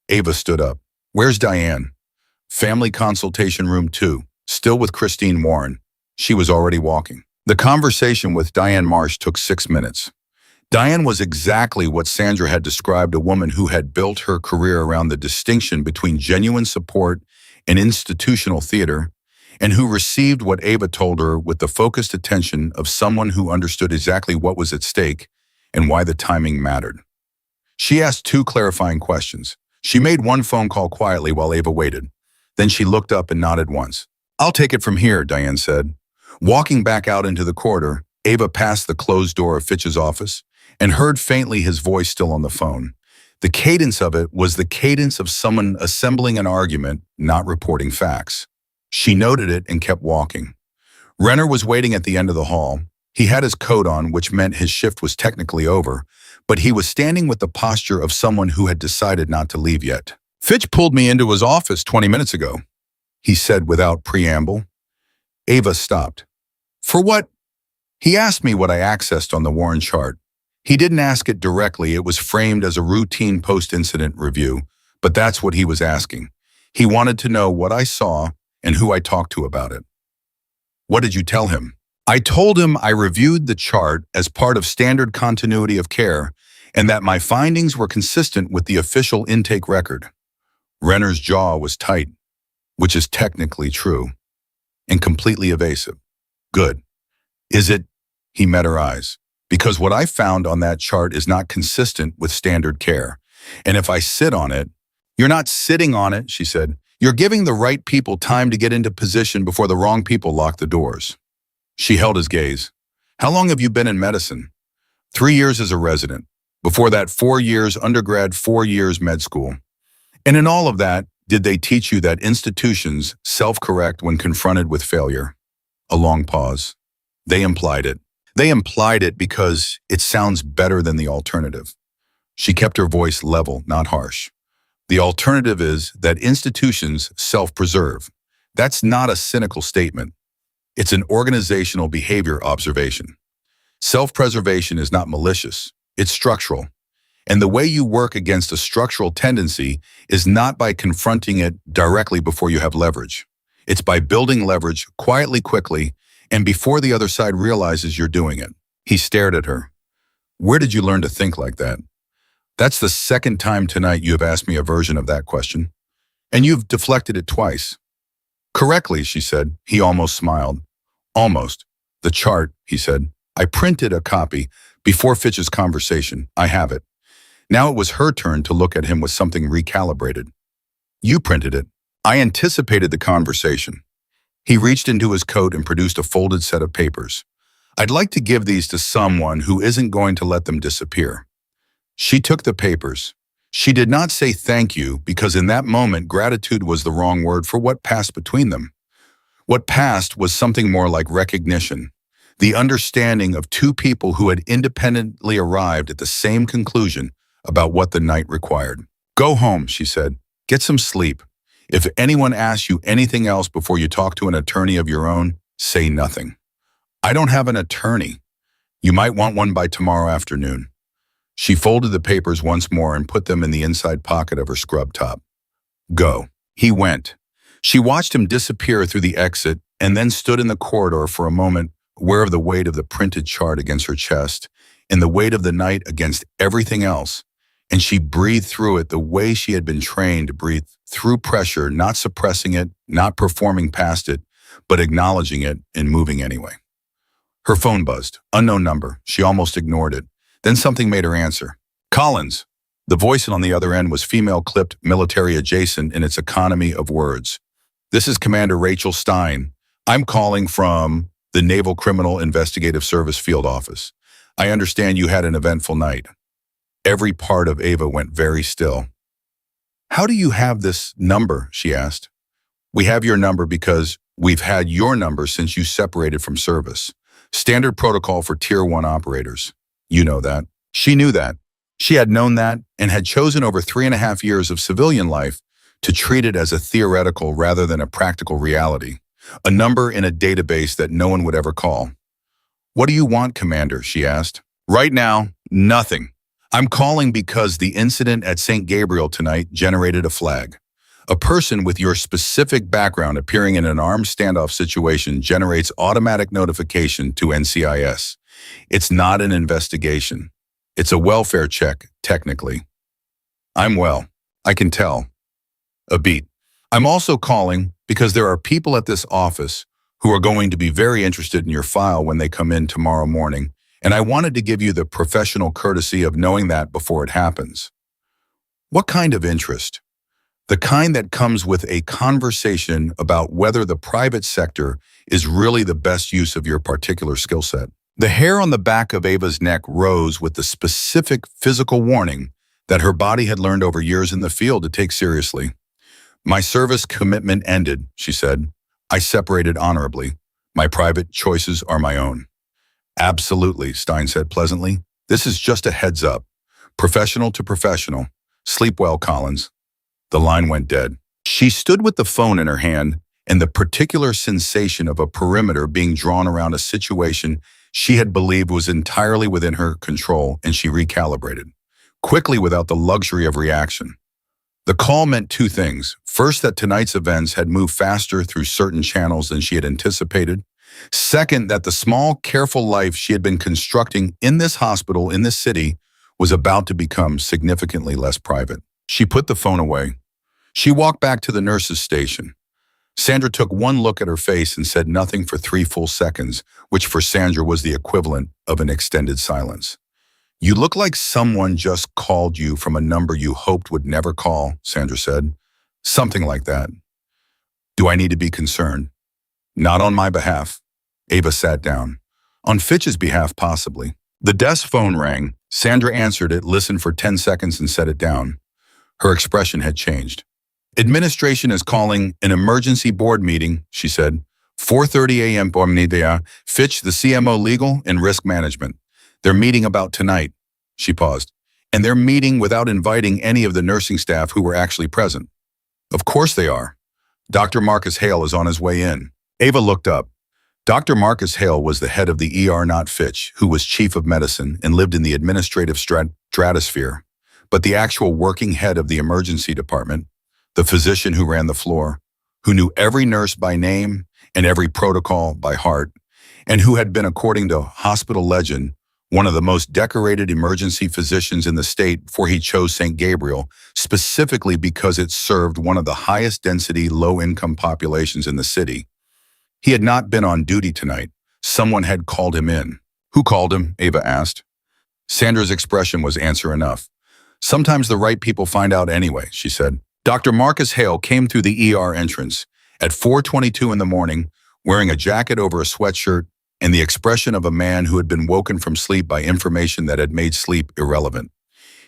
Ava stood up. Where's Diane? Family consultation room 2, still with Christine Warren. She was already walking. The conversation with Diane Marsh took 6 minutes. Diane was exactly what Sandra had described, a woman who had built her career around the distinction between genuine support and institutional theater, and who received what Ava told her with the focused attention of someone who understood exactly what was at stake and why the timing mattered. She asked 2 clarifying questions. She made 1 phone call quietly while Ava waited. Then she looked up and nodded once. I'll take it from here, Diane said. Walking back out into the corridor, Ava passed the closed door of Fitch's office and heard faintly his voice still on the phone. The cadence of it was the cadence of someone assembling an argument, not reporting facts. She noted it and kept walking. Renner was waiting at the end of the hall. He had his coat on, which meant his shift was technically over, but he was standing with the posture of someone who had decided not to leave yet. Fitch pulled me into his office 20 minutes ago, he said without preamble. Ava stopped. For what? He asked me what I accessed on the Warren chart. He didn't ask it directly. It was framed as a routine post-incident review, but that's what he was asking. He wanted to know what I saw and who I talked to about it. What did you tell him? I told him I reviewed the chart as part of standard continuity of care and that my findings were consistent with the official intake record. Renner's jaw was tight, which is technically true, and completely evasive. Good. Is it? He met her eyes. Because what I found on that chart is not consistent with standard care. And if I sit on it, you're not sitting on it, she said. You're giving the right people time to get into position before the wrong people lock the doors. She held his gaze. How long have you been in medicine? 3 years as a resident. Before that, 4 years undergrad, 4 years med school. And in all of that, did they teach you that institutions self-correct when confronted with failure? A long pause. They implied it. They implied it because it sounds better than the alternative. She kept her voice level, not harsh. The alternative is that institutions self-preserve. That's not a cynical statement. It's an organizational behavior observation. Self-preservation is not malicious. It's structural. And the way you work against a structural tendency is not by confronting it directly before you have leverage. It's by building leverage quietly, quickly, and before the other side realizes you're doing it. He stared at her. Where did you learn to think like that? That's the second time tonight you have asked me a version of that question. And you've deflected it twice. Correctly, she said. He almost smiled. Almost. The chart, he said. I printed a copy before Fitch's conversation. I have it. Now it was her turn to look at him with something recalibrated. You printed it. I anticipated the conversation. He reached into his coat and produced a folded set of papers. I'd like to give these to someone who isn't going to let them disappear. She took the papers. She did not say thank you because in that moment, gratitude was the wrong word for what passed between them. What passed was something more like recognition, the understanding of two people who had independently arrived at the same conclusion about what the night required. Go home, she said. Get some sleep. If anyone asks you anything else before you talk to an attorney of your own, say nothing. I don't have an attorney. You might want one by tomorrow afternoon. She folded the papers once more and put them in the inside pocket of her scrub top. Go. He went. She watched him disappear through the exit and then stood in the corridor for a moment, aware of the weight of the printed chart against her chest and the weight of the night against everything else. And she breathed through it the way she had been trained to breathe through pressure, not suppressing it, not performing past it, but acknowledging it and moving anyway. Her phone buzzed. Unknown number. She almost ignored it. Then something made her answer. Collins. The voice on the other end was female, clipped, military adjacent in its economy of words. This is Commander Rachel Stein. I'm calling from the Naval Criminal Investigative Service Field Office. I understand you had an eventful night. Every part of Ava went very still. How do you have this number? She asked. We have your number because we've had your number since you separated from service. Standard protocol for Tier 1 operators. You know that. She knew that. She had known that and had chosen over 3.5 years of civilian life to treat it as a theoretical rather than a practical reality. A number in a database that no one would ever call. What do you want, Commander? She asked. Right now, nothing. I'm calling because the incident at St. Gabriel tonight generated a flag. A person with your specific background appearing in an armed standoff situation generates automatic notification to NCIS. It's not an investigation. It's a welfare check, technically. I'm well. I can tell. A beat. I'm also calling because there are people at this office who are going to be very interested in your file when they come in tomorrow morning, and I wanted to give you the professional courtesy of knowing that before it happens. What kind of interest? The kind that comes with a conversation about whether the private sector is really the best use of your particular skill set. The hair on the back of Ava's neck rose with the specific physical warning that her body had learned over years in the field to take seriously. My service commitment ended, she said. I separated honorably. My private choices are my own. Absolutely, Stein said pleasantly. This is just a heads up. Professional to professional. Sleep well, Collins. The line went dead. She stood with the phone in her hand and the particular sensation of a perimeter being drawn around a situation she had believed was entirely within her control, and she recalibrated, quickly without the luxury of reaction. The call meant two things. First, that tonight's events had moved faster through certain channels than she had anticipated. Second, that the small, careful life she had been constructing in this hospital, in this city, was about to become significantly less private. She put the phone away. She walked back to the nurse's station. Sandra took one look at her face and said nothing for 3 full seconds, which for Sandra was the equivalent of an extended silence. You look like someone just called you from a number you hoped would never call, Sandra said. Something like that. Do I need to be concerned? Not on my behalf. Ava sat down. On Fitch's behalf, possibly. The desk phone rang. Sandra answered it, listened for 10 seconds, and set it down. Her expression had changed. Administration is calling an emergency board meeting, she said. 4:30 a.m. Omnidia, Fitch, the CMO Legal and Risk Management. They're meeting about tonight. She paused. And they're meeting without inviting any of the nursing staff who were actually present. Of course they are. Dr. Marcus Hale is on his way in. Ava looked up. Dr. Marcus Hale was the head of the ER, not Fitch, who was chief of medicine and lived in the administrative stratosphere. But the actual working head of the emergency department, the physician who ran the floor, who knew every nurse by name and every protocol by heart, and who had been, according to hospital legend, one of the most decorated emergency physicians in the state before he chose St. Gabriel, specifically because it served one of the highest density, low-income populations in the city. He had not been on duty tonight. Someone had called him in. Who called him? Ava asked. Sandra's expression was answer enough. Sometimes the right people find out anyway, she said. Dr. Marcus Hale came through the ER entrance at 4:22 in the morning, wearing a jacket over a sweatshirt and the expression of a man who had been woken from sleep by information that had made sleep irrelevant.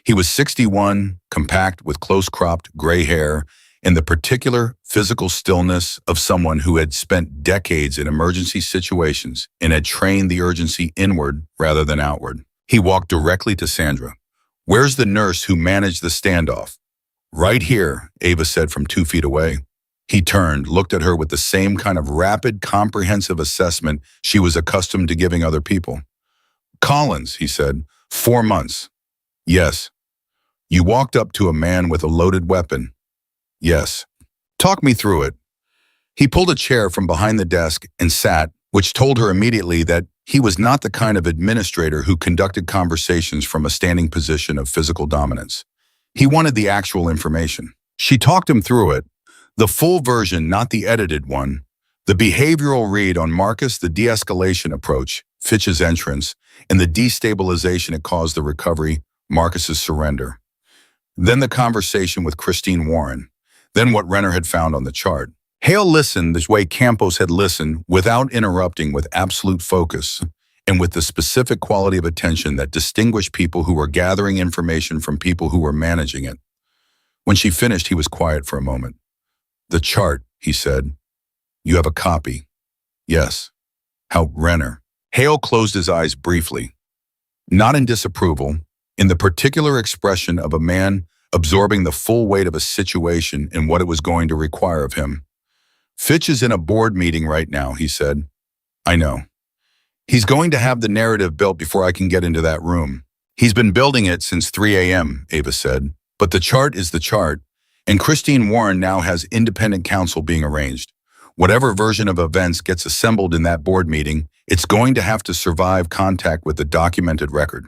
He was 61, compact with close-cropped gray hair, and the particular physical stillness of someone who had spent decades in emergency situations and had trained the urgency inward rather than outward. He walked directly to Sandra. Where's the nurse who managed the standoff? Right here, Ava said from 2 feet away. He turned, looked at her with the same kind of rapid, comprehensive assessment she was accustomed to giving other people. Collins, he said, 4 months. Yes. You walked up to a man with a loaded weapon. Yes. Talk me through it. He pulled a chair from behind the desk and sat, which told her immediately that he was not the kind of administrator who conducted conversations from a standing position of physical dominance. He wanted the actual information. She talked him through it, the full version, not the edited one, the behavioral read on Marcus, the de-escalation approach, Fitch's entrance, and the destabilization it caused the recovery, Marcus's surrender. Then the conversation with Christine Warren. Then what Renner had found on the chart. Hale listened the way Campos had listened, without interrupting, with absolute focus, and with the specific quality of attention that distinguished people who were gathering information from people who were managing it. When she finished, he was quiet for a moment. The chart, he said. You have a copy. Yes. How Renner. Hale closed his eyes briefly. Not in disapproval, in the particular expression of a man absorbing the full weight of a situation and what it was going to require of him. Fitch is in a board meeting right now, he said. I know. He's going to have the narrative built before I can get into that room. He's been building it since 3 a.m., Ava said. But the chart is the chart, and Christine Warren now has independent counsel being arranged. Whatever version of events gets assembled in that board meeting, it's going to have to survive contact with the documented record.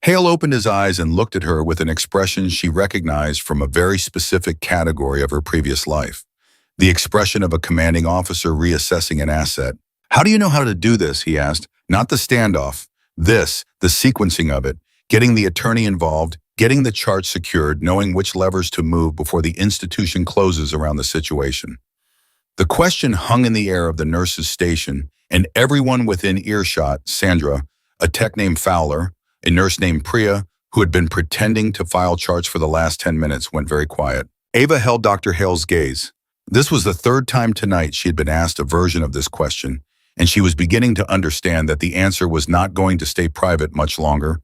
Hale opened his eyes and looked at her with an expression she recognized from a very specific category of her previous life. The expression of a commanding officer reassessing an asset. How do you know how to do this, he asked. Not the standoff. This, the sequencing of it, getting the attorney involved, getting the chart secured, knowing which levers to move before the institution closes around the situation. The question hung in the air of the nurse's station, and everyone within earshot, Sandra, a tech named Fowler, a nurse named Priya, who had been pretending to file charts for the last 10 minutes, went very quiet. Ava held Dr. Hale's gaze. This was the third time tonight she had been asked a version of this question, and she was beginning to understand that the answer was not going to stay private much longer,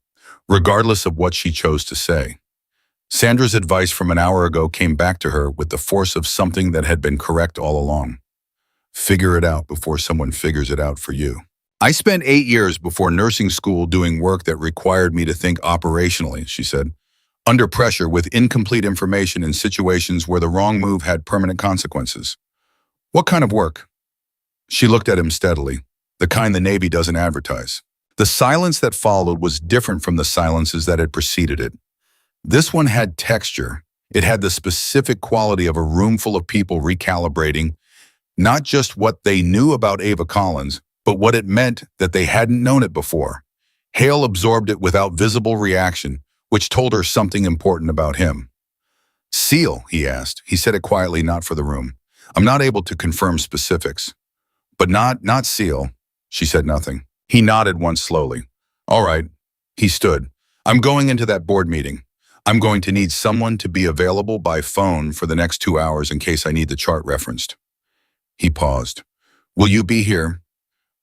regardless of what she chose to say. Sandra's advice from an hour ago came back to her with the force of something that had been correct all along. Figure it out before someone figures it out for you. I spent 8 years before nursing school doing work that required me to think operationally, she said, under pressure with incomplete information in situations where the wrong move had permanent consequences. What kind of work? She looked at him steadily, the kind the Navy doesn't advertise. The silence that followed was different from the silences that had preceded it. This one had texture. It had the specific quality of a room full of people recalibrating, not just what they knew about Ava Collins, but what it meant that they hadn't known it before. Hale absorbed it without visible reaction, which told her something important about him. "Seal," he asked. He said it quietly, not for the room. "I'm not able to confirm specifics." "But not Seal." She said nothing. He nodded once slowly. "All right." He stood. "I'm going into that board meeting. I'm going to need someone to be available by phone for the next 2 hours in case I need the chart referenced." He paused. "Will you be here?"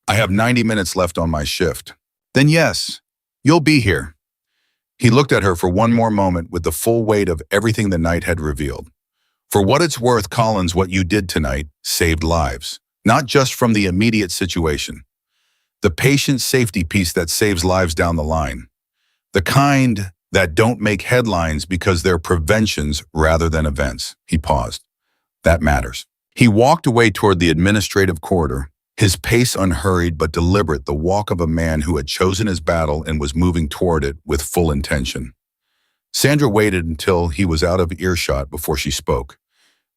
"I have 90 minutes left on my shift." "Then yes, you'll be here." He looked at her for one more moment with the full weight of everything the night had revealed. "For what it's worth, Collins, what you did tonight saved lives, not just from the immediate situation. The patient safety piece that saves lives down the line. The kind that don't make headlines because they're preventions rather than events." He paused. "That matters." He walked away toward the administrative corridor, his pace unhurried but deliberate, the walk of a man who had chosen his battle and was moving toward it with full intention. Sandra waited until he was out of earshot before she spoke.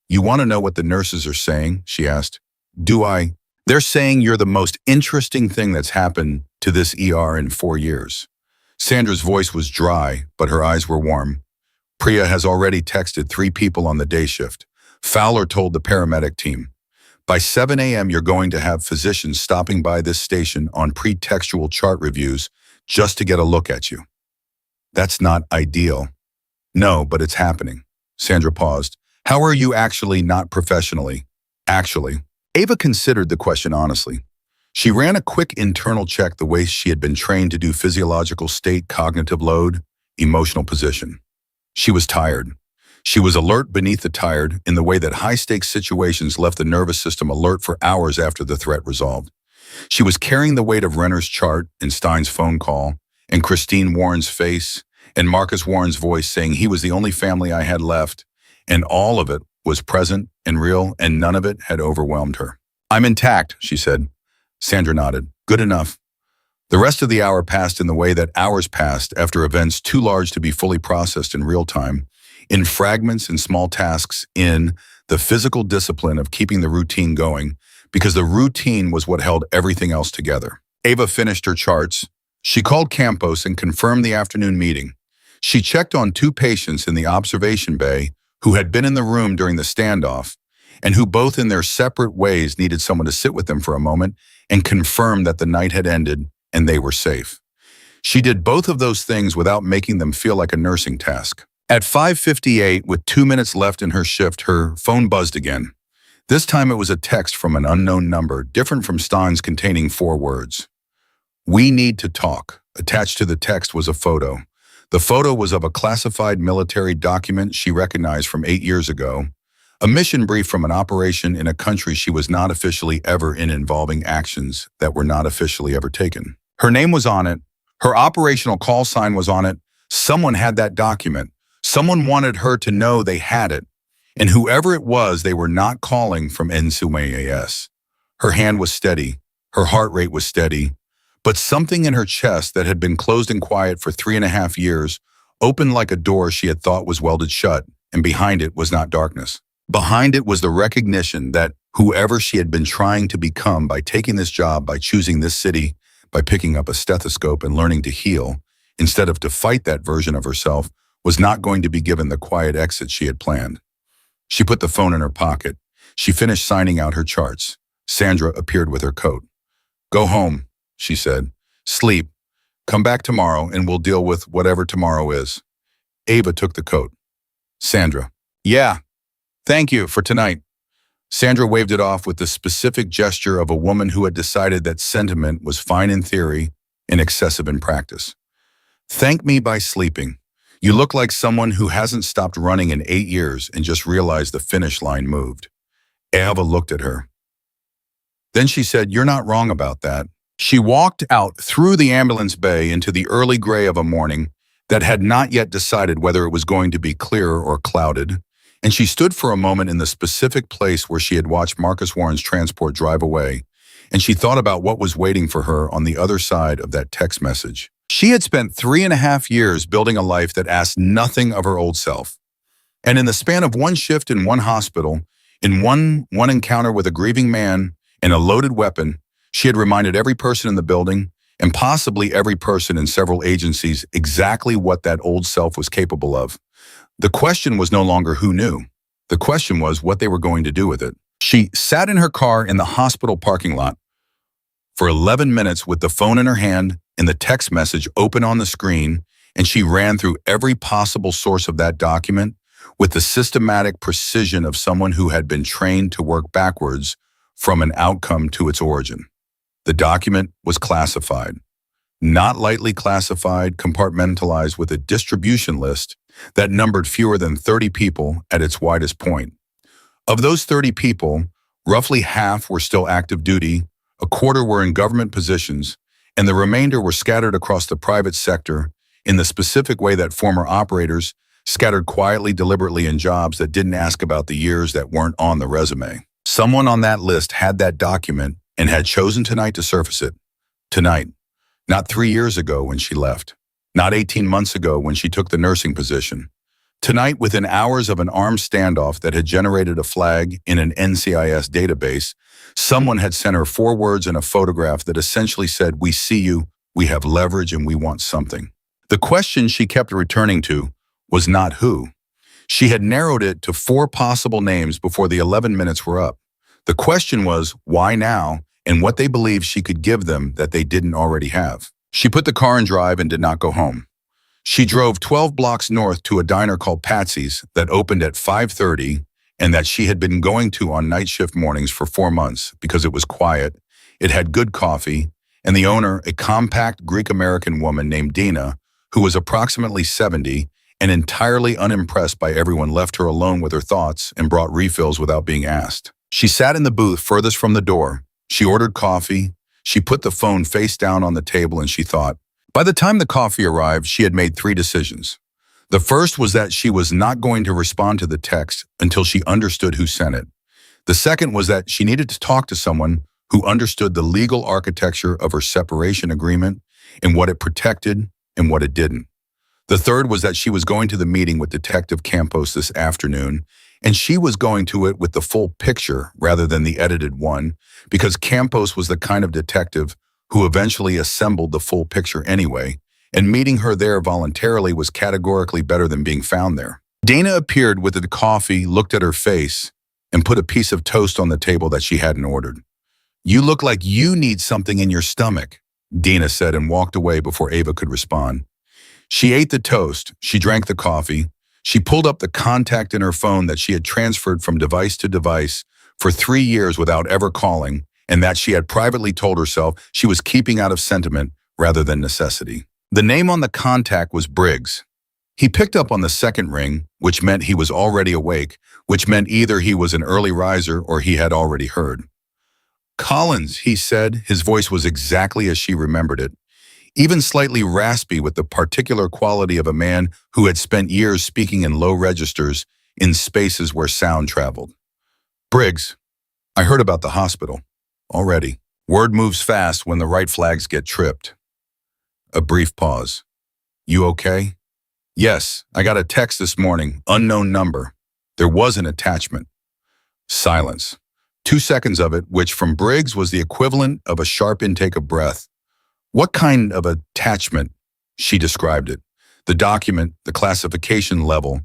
"You want to know what the nurses are saying?" she asked. "Do I?" "They're saying you're the most interesting thing that's happened to this ER in 4 years. Sandra's voice was dry, but her eyes were warm. "Priya has already texted 3 people on the day shift. Fowler told the paramedic team. By 7 a.m. you're going to have physicians stopping by this station on pretextual chart reviews just to get a look at you." "That's not ideal." "No, but it's happening." Sandra paused. "How are you actually not professionally?" "Actually." Ava considered the question honestly. She ran a quick internal check the way she had been trained to do: physiological state, cognitive load, emotional position. She was tired. She was alert beneath the tired in the way that high-stakes situations left the nervous system alert for hours after the threat resolved. She was carrying the weight of Renner's chart and Stein's phone call, and Christine Warren's face, and Marcus Warren's voice saying he was the only family I had left, and all of it was present and real, and none of it had overwhelmed her. "I'm intact," she said. Sandra nodded. "Good enough." The rest of the hour passed in the way that hours passed after events too large to be fully processed in real time, in fragments and small tasks, in the physical discipline of keeping the routine going, because the routine was what held everything else together. Ava finished her charts. She called Campos and confirmed the afternoon meeting. She checked on 2 patients in the observation bay who had been in the room during the standoff, and who both in their separate ways needed someone to sit with them for a moment and confirm that the night had ended and they were safe. She did both of those things without making them feel like a nursing task. At 5:58, with 2 minutes left in her shift, her phone buzzed again. This time it was a text from an unknown number, different from Stein's, containing 4 words. "We need to talk." Attached to the text was a photo. The photo was of a classified military document she recognized from 8 years ago, a mission brief from an operation in a country she was not officially ever in, involving actions that were not officially ever taken. Her name was on it. Her operational call sign was on it. Someone had that document. Someone wanted her to know they had it. And whoever it was, they were not calling from NSUMAS. Her hand was steady. Her heart rate was steady. But something in her chest that had been closed and quiet for 3.5 years opened like a door she had thought was welded shut, and behind it was not darkness. Behind it was the recognition that whoever she had been trying to become by taking this job, by choosing this city, by picking up a stethoscope and learning to heal, instead of to fight that version of herself, was not going to be given the quiet exit she had planned. She put the phone in her pocket. She finished signing out her charts. Sandra appeared with her coat. "Go home," she said. "Sleep. Come back tomorrow and we'll deal with whatever tomorrow is. Ava took the coat. Sandra. Yeah, thank you for tonight. Sandra waved it off with the specific gesture of a woman who had decided that sentiment was fine in theory and excessive in practice. Thank me by sleeping. You look like someone who hasn't stopped running in 8 years and just realized the finish line moved. Ava looked at her. Then she said, "You're not wrong about that." She walked out through the ambulance bay into the early gray of a morning that had not yet decided whether it was going to be clear or clouded, and she stood for a moment in the specific place where she had watched Marcus Warren's transport drive away, and she thought about what was waiting for her on the other side of that text message. She had spent 3.5 years building a life that asked nothing of her old self. And in the span of one shift in one hospital, in one encounter with a grieving man and a loaded weapon, she had reminded every person in the building, and possibly every person in several agencies, exactly what that old self was capable of. The question was no longer who knew. The question was what they were going to do with it. She sat in her car in the hospital parking lot for 11 minutes with the phone in her hand and the text message open on the screen, and she ran through every possible source of that document with the systematic precision of someone who had been trained to work backwards from an outcome to its origin. The document was classified, not lightly classified, compartmentalized with a distribution list that numbered fewer than 30 people at its widest point. Of those 30 people, roughly half were still active duty, a quarter were in government positions, and the remainder were scattered across the private sector in the specific way that former operators scattered quietly, deliberately in jobs that didn't ask about the years that weren't on the resume. Someone on that list had that document and had chosen tonight to surface it. Tonight, not 3 years ago when she left, not 18 months ago when she took the nursing position. Tonight, within hours of an armed standoff that had generated a flag in an NCIS database, someone had sent her 4 words and a photograph that essentially said, "We see you, we have leverage, and we want something." The question she kept returning to was not who. She had narrowed it to 4 possible names before the 11 minutes were up. The question was, why now, and what they believed she could give them that they didn't already have. She put the car in drive and did not go home. She drove 12 blocks north to a diner called Patsy's that opened at 5:30 and that she had been going to on night shift mornings for 4 months because it was quiet, it had good coffee, and the owner, a compact Greek-American woman named Dina, who was approximately 70 and entirely unimpressed by everyone, left her alone with her thoughts and brought refills without being asked. She sat in the booth furthest from the door. She ordered coffee. She put the phone face down on the table and she thought. By the time the coffee arrived, she had made 3 decisions. The first was that she was not going to respond to the text until she understood who sent it. The second was that she needed to talk to someone who understood the legal architecture of her separation agreement and what it protected and what it didn't. The third was that she was going to the meeting with Detective Campos this afternoon, and she was going to it with the full picture rather than the edited one, because Campos was the kind of detective who eventually assembled the full picture anyway, and meeting her there voluntarily was categorically better than being found there. Dana appeared with the coffee, looked at her face, and put a piece of toast on the table that she hadn't ordered. "You look like you need something in your stomach," Dina said, and walked away before Ava could respond. She ate the toast, she drank the coffee, she pulled up the contact in her phone that she had transferred from device to device for 3 years without ever calling, and that she had privately told herself she was keeping out of sentiment rather than necessity. The name on the contact was Briggs. He picked up on the second ring, which meant he was already awake, which meant either he was an early riser or he had already heard. "Collins," he said. His voice was exactly as she remembered it, even slightly raspy, with the particular quality of a man who had spent years speaking in low registers in spaces where sound traveled. "Briggs, I heard about the hospital. Already. Word moves fast when the right flags get tripped." A brief pause. "You okay?" "Yes, I got a text this morning, unknown number. There was an attachment." Silence. 2 seconds of it, which from Briggs was the equivalent of a sharp intake of breath. "What kind of attachment?" She described it. The document, the classification level,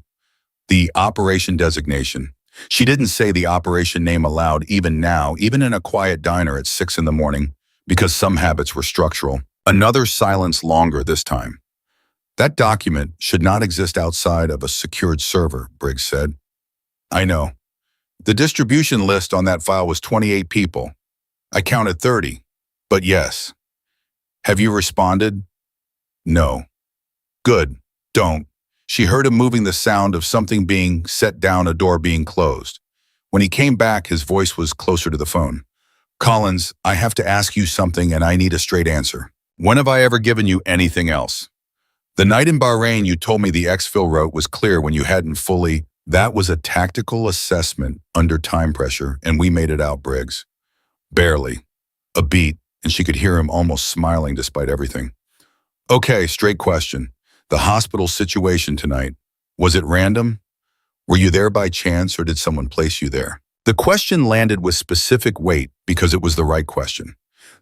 the operation designation. She didn't say the operation name aloud even now, even in a quiet diner at 6 in the morning, because some habits were structural. Another silence longer this time. That document should not exist outside of a secured server, Briggs said. I know. The distribution list on that file was 28 people. I counted 30. But yes. Have you responded? No. Good. Don't. She heard him moving, the sound of something being set down, a door being closed. When he came back, his voice was closer to the phone. Collins, I have to ask you something and I need a straight answer. When have I ever given you anything else? The night in Bahrain you told me the exfil wrote was clear when you hadn't fully. That was a tactical assessment under time pressure, and we made it out, Briggs. Barely. A beat, and she could hear him almost smiling despite everything. Okay, straight question. The hospital situation tonight, was it random? Were you there by chance or did someone place you there? The question landed with specific weight because it was the right question.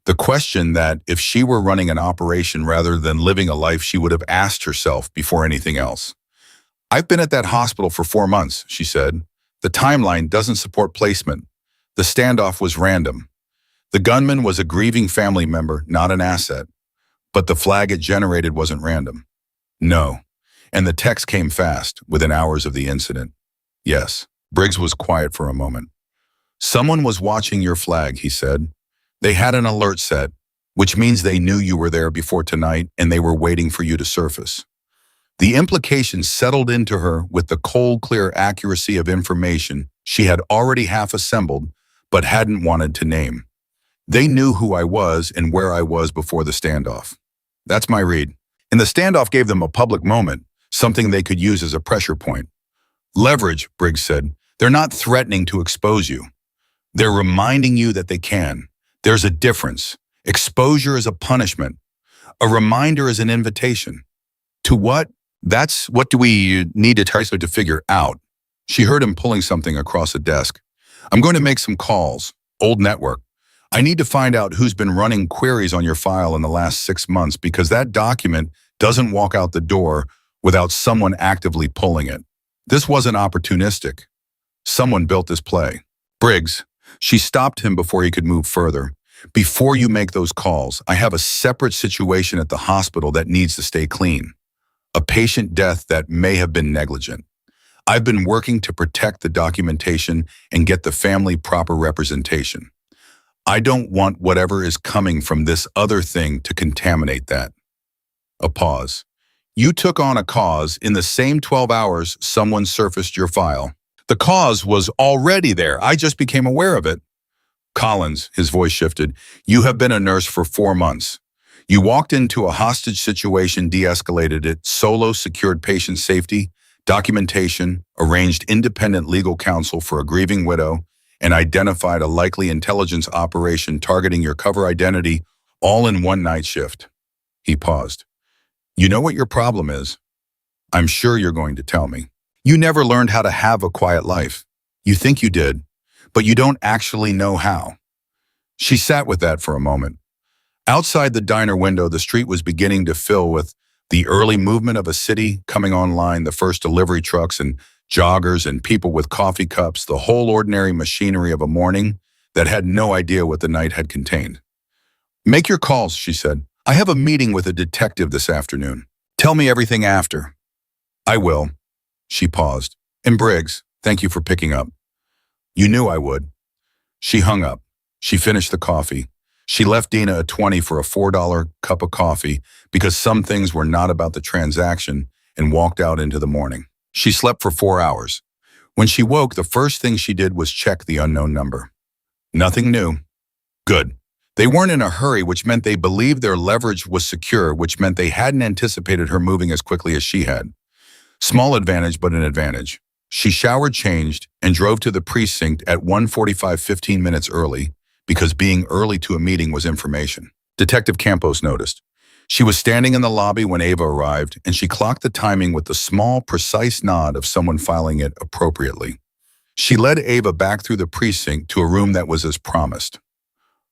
The question that, if she were running an operation rather than living a life, she would have asked herself before anything else. I've been at that hospital for 4 months, she said. The timeline doesn't support placement. The standoff was random. The gunman was a grieving family member, not an asset. But the flag it generated wasn't random. No. And the text came fast, within hours of the incident. Yes. Briggs was quiet for a moment. Someone was watching your flag, he said. They had an alert set, which means they knew you were there before tonight and they were waiting for you to surface. The implication settled into her with the cold, clear accuracy of information she had already half assembled but hadn't wanted to name. They knew who I was and where I was before the standoff. That's my read. And the standoff gave them a public moment, something they could use as a pressure point. Leverage, Briggs said. They're not threatening to expose you. They're reminding you that they can. There's a difference. Exposure is a punishment. A reminder is an invitation. To what? That's what do we need to try to figure out. She heard him pulling something across a desk. I'm going to make some calls. Old network. I need to find out who's been running queries on your file in the last 6 months because that document doesn't walk out the door without someone actively pulling it. This wasn't opportunistic. Someone built this play. Briggs, she stopped him before he could move further. Before you make those calls, I have a separate situation at the hospital that needs to stay clean. A patient death that may have been negligent. I've been working to protect the documentation and get the family proper representation. I don't want whatever is coming from this other thing to contaminate that. A pause. You took on a cause in the same 12 hours someone surfaced your file. The cause was already there. I just became aware of it. Collins, his voice shifted, you have been a nurse for 4 months. You walked into a hostage situation, de-escalated it, solo secured patient safety, documentation, arranged independent legal counsel for a grieving widow, and identified a likely intelligence operation targeting your cover identity, all in one night shift. He paused. You know what your problem is? I'm sure you're going to tell me. You never learned how to have a quiet life. You think you did, but you don't actually know how. She sat with that for a moment. Outside the diner window, the street was beginning to fill with the early movement of a city coming online, the first delivery trucks and joggers and people with coffee cups, the whole ordinary machinery of a morning that had no idea what the night had contained. Make your calls, she said. I have a meeting with a detective this afternoon. Tell me everything after. I will. She paused. And Briggs, thank you for picking up. You knew I would. She hung up. She finished the coffee. She left Dina a 20 for a $4 cup of coffee because some things were not about the transaction and walked out into the morning. She slept for 4 hours. When she woke, the first thing she did was check the unknown number. Nothing new. Good. They weren't in a hurry, which meant they believed their leverage was secure, which meant they hadn't anticipated her moving as quickly as she had. Small advantage, but an advantage. She showered, changed, and drove to the precinct at 1:45, 15 minutes early, because being early to a meeting was information. Detective Campos noticed. She was standing in the lobby when Ava arrived, and she clocked the timing with the small, precise nod of someone filing it appropriately. She led Ava back through the precinct to a room that was as promised.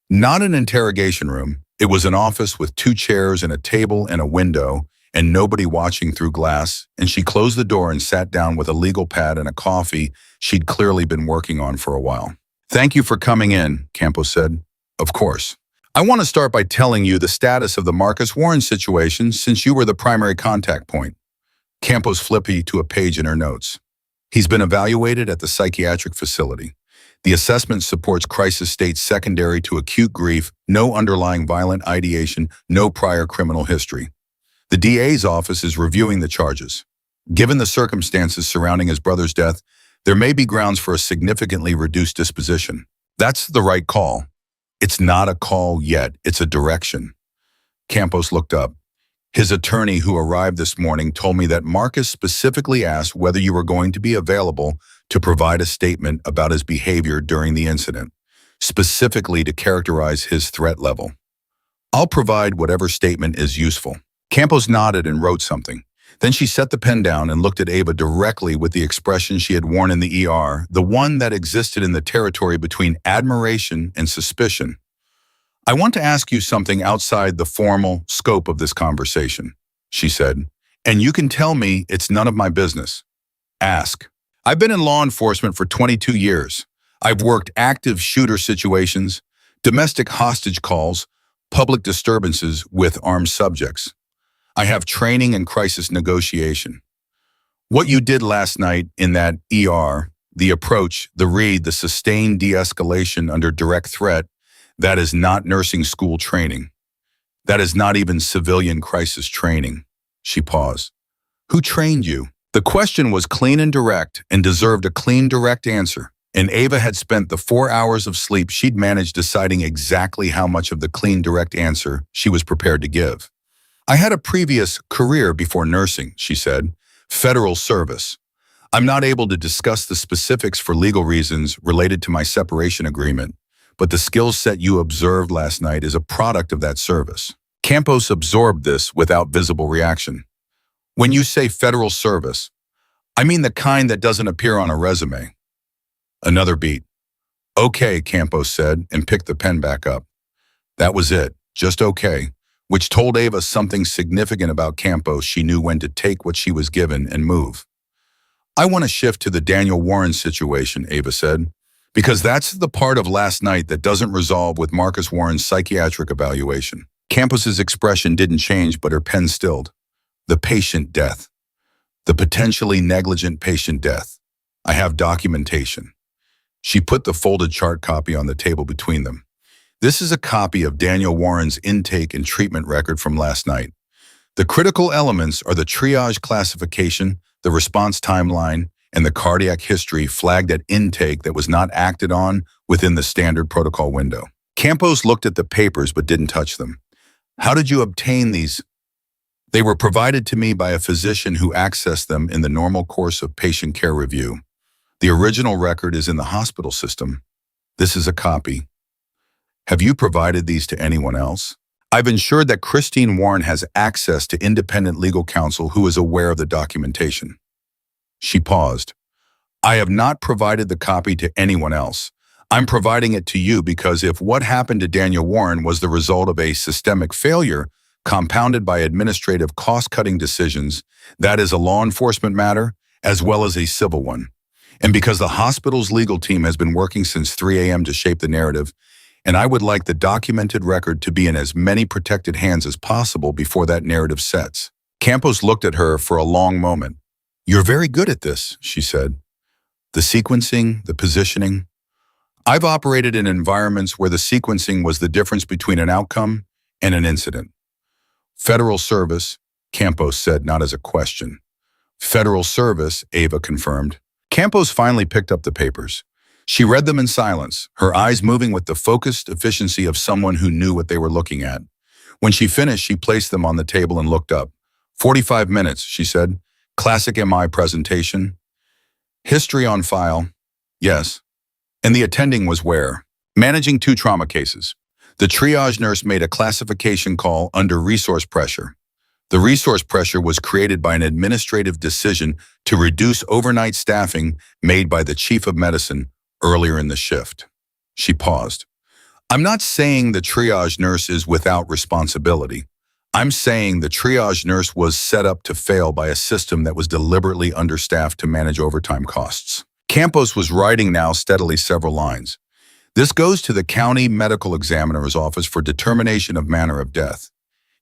Not an interrogation room. It was an office with 2 chairs and a table and a window, and nobody watching through glass, and she closed the door and sat down with a legal pad and a coffee she'd clearly been working on for a while. Thank you for coming in, Campos said. Of course. I want to start by telling you the status of the Marcus Warren situation since you were the primary contact point. Campos flipped to a page in her notes. He's been evaluated at the psychiatric facility. The assessment supports crisis states secondary to acute grief, no underlying violent ideation, no prior criminal history. The DA's office is reviewing the charges. Given the circumstances surrounding his brother's death, there may be grounds for a significantly reduced disposition. That's the right call. It's not a call yet, it's a direction. Campos looked up. His attorney who arrived this morning told me that Marcus specifically asked whether you were going to be available to provide a statement about his behavior during the incident, specifically to characterize his threat level. I'll provide whatever statement is useful. Campos nodded and wrote something. Then she set the pen down and looked at Ava directly with the expression she had worn in the ER, the one that existed in the territory between admiration and suspicion. I want to ask you something outside the formal scope of this conversation, she said, and you can tell me it's none of my business. Ask. I've been in law enforcement for 22 years. I've worked active shooter situations, domestic hostage calls, public disturbances with armed subjects. I have training in crisis negotiation. What you did last night in that ER, the approach, the read, the sustained de-escalation under direct threat, that is not nursing school training. That is not even civilian crisis training. She paused. Who trained you? The question was clean and direct and deserved a clean, direct answer. And Ava had spent the 4 hours of sleep she'd managed deciding exactly how much of the clean, direct answer she was prepared to give. I had a previous career before nursing, she said. Federal service. I'm not able to discuss the specifics for legal reasons related to my separation agreement, but the skill set you observed last night is a product of that service. Campos absorbed this without visible reaction. When you say federal service, I mean the kind that doesn't appear on a resume. Another beat. Okay, Campos said and picked the pen back up. That was it, just okay, which told Ava something significant about Campos. She knew when to take what she was given and move. I want to shift to the Daniel Warren situation, Ava said, because that's the part of last night that doesn't resolve with Marcus Warren's psychiatric evaluation. Campos's expression didn't change, but her pen stilled. The patient death. The potentially negligent patient death. I have documentation. She put the folded chart copy on the table between them. This is a copy of Daniel Warren's intake and treatment record from last night. The critical elements are the triage classification, the response timeline, and the cardiac history flagged at intake that was not acted on within the standard protocol window. Campos looked at the papers but didn't touch them. How did you obtain these? They were provided to me by a physician who accessed them in the normal course of patient care review. The original record is in the hospital system. This is a copy. Have you provided these to anyone else? I've ensured that Christine Warren has access to independent legal counsel who is aware of the documentation. She paused. I have not provided the copy to anyone else. I'm providing it to you because if what happened to Daniel Warren was the result of a systemic failure compounded by administrative cost-cutting decisions, that is a law enforcement matter as well as a civil one. And because the hospital's legal team has been working since 3 a.m. to shape the narrative, and I would like the documented record to be in as many protected hands as possible before that narrative sets. Campos looked at her for a long moment. You're very good at this, she said. The sequencing, the positioning. I've operated in environments where the sequencing was the difference between an outcome and an incident. Federal service, Campos said, not as a question. Federal service, Ava confirmed. Campos finally picked up the papers. She read them in silence, her eyes moving with the focused efficiency of someone who knew what they were looking at. When she finished, she placed them on the table and looked up. 45 minutes, she said. Classic MI presentation. History on file. Yes. And the attending was where? Managing 2 trauma cases. The triage nurse made a classification call under resource pressure. The resource pressure was created by an administrative decision to reduce overnight staffing made by the chief of medicine earlier in the shift. She paused. I'm not saying the triage nurse is without responsibility. I'm saying the triage nurse was set up to fail by a system that was deliberately understaffed to manage overtime costs. Campos was writing now steadily several lines. This goes to the county medical examiner's office for determination of manner of death.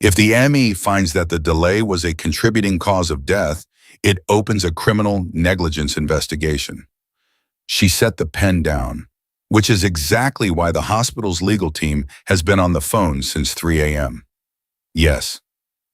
If the ME finds that the delay was a contributing cause of death, it opens a criminal negligence investigation. She set the pen down, which is exactly why the hospital's legal team has been on the phone since 3 a.m. Yes.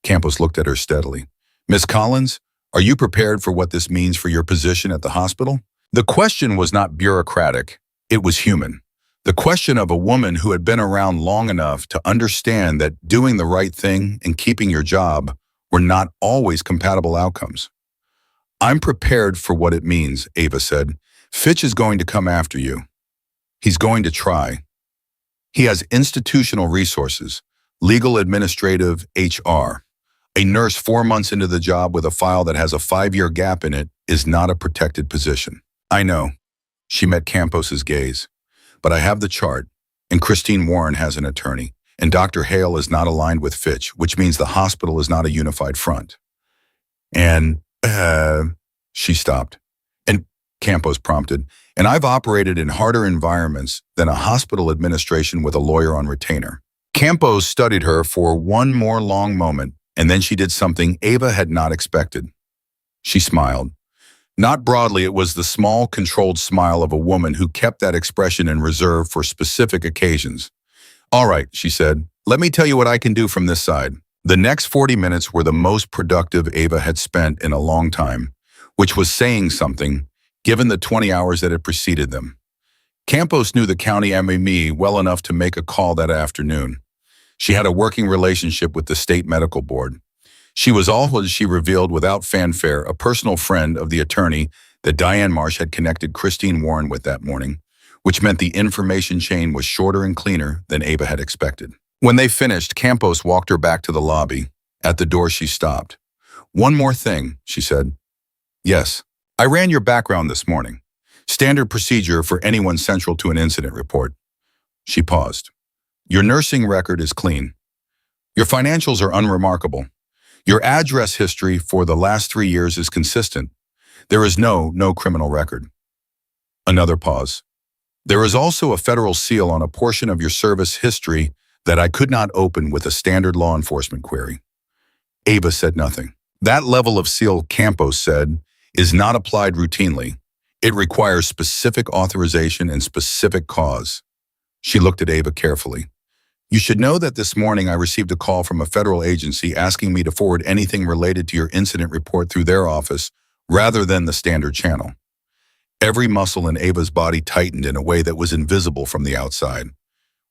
Campos looked at her steadily. Miss Collins, are you prepared for what this means for your position at the hospital? The question was not bureaucratic, it was human. The question of a woman who had been around long enough to understand that doing the right thing and keeping your job were not always compatible outcomes. I'm prepared for what it means, Ava said. Fitch is going to come after you. He's going to try. He has institutional resources, legal, administrative, HR. A nurse 4 months into the job with a file that has a 5-year gap in it is not a protected position. I know. She met Campos's gaze. But I have the chart, and Christine Warren has an attorney, and Dr. Hale is not aligned with Fitch, which means the hospital is not a unified front. And, she stopped. And Campos prompted, and I've operated in harder environments than a hospital administration with a lawyer on retainer. Campos studied her for one more long moment, and then she did something Ava had not expected. She smiled. Not broadly, it was the small, controlled smile of a woman who kept that expression in reserve for specific occasions. All right, she said, let me tell you what I can do from this side. The next 40 minutes were the most productive Ava had spent in a long time, which was saying something, given the 20 hours that had preceded them. Campos knew the county ME well enough to make a call that afternoon. She had a working relationship with the state medical board. She was also, she revealed without fanfare, a personal friend of the attorney that Diane Marsh had connected Christine Warren with that morning, which meant the information chain was shorter and cleaner than Ava had expected. When they finished, Campos walked her back to the lobby. At the door, she stopped. One more thing, she said. Yes, I ran your background this morning. Standard procedure for anyone central to an incident report. She paused. Your nursing record is clean. Your financials are unremarkable. Your address history for the last 3 years is consistent. There is no criminal record. Another pause. There is also a federal seal on a portion of your service history that I could not open with a standard law enforcement query. Ava said nothing. That level of seal, Campos said, is not applied routinely. It requires specific authorization and specific cause. She looked at Ava carefully. You should know that this morning I received a call from a federal agency asking me to forward anything related to your incident report through their office rather than the standard channel. Every muscle in Ava's body tightened in a way that was invisible from the outside.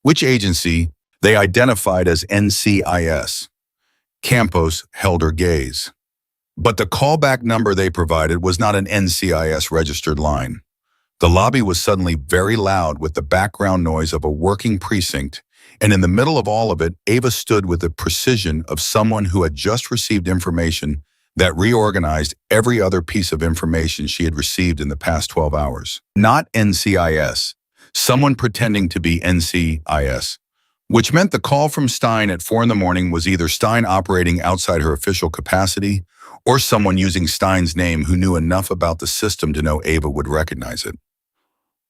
Which agency? They identified as NCIS. Campos held her gaze. But the callback number they provided was not an NCIS registered line. The lobby was suddenly very loud with the background noise of a working precinct, and in the middle of all of it, Ava stood with the precision of someone who had just received information that reorganized every other piece of information she had received in the past 12 hours. Not NCIS, someone pretending to be NCIS, which meant the call from Stein at 4 a.m. was either Stein operating outside her official capacity or someone using Stein's name who knew enough about the system to know Ava would recognize it.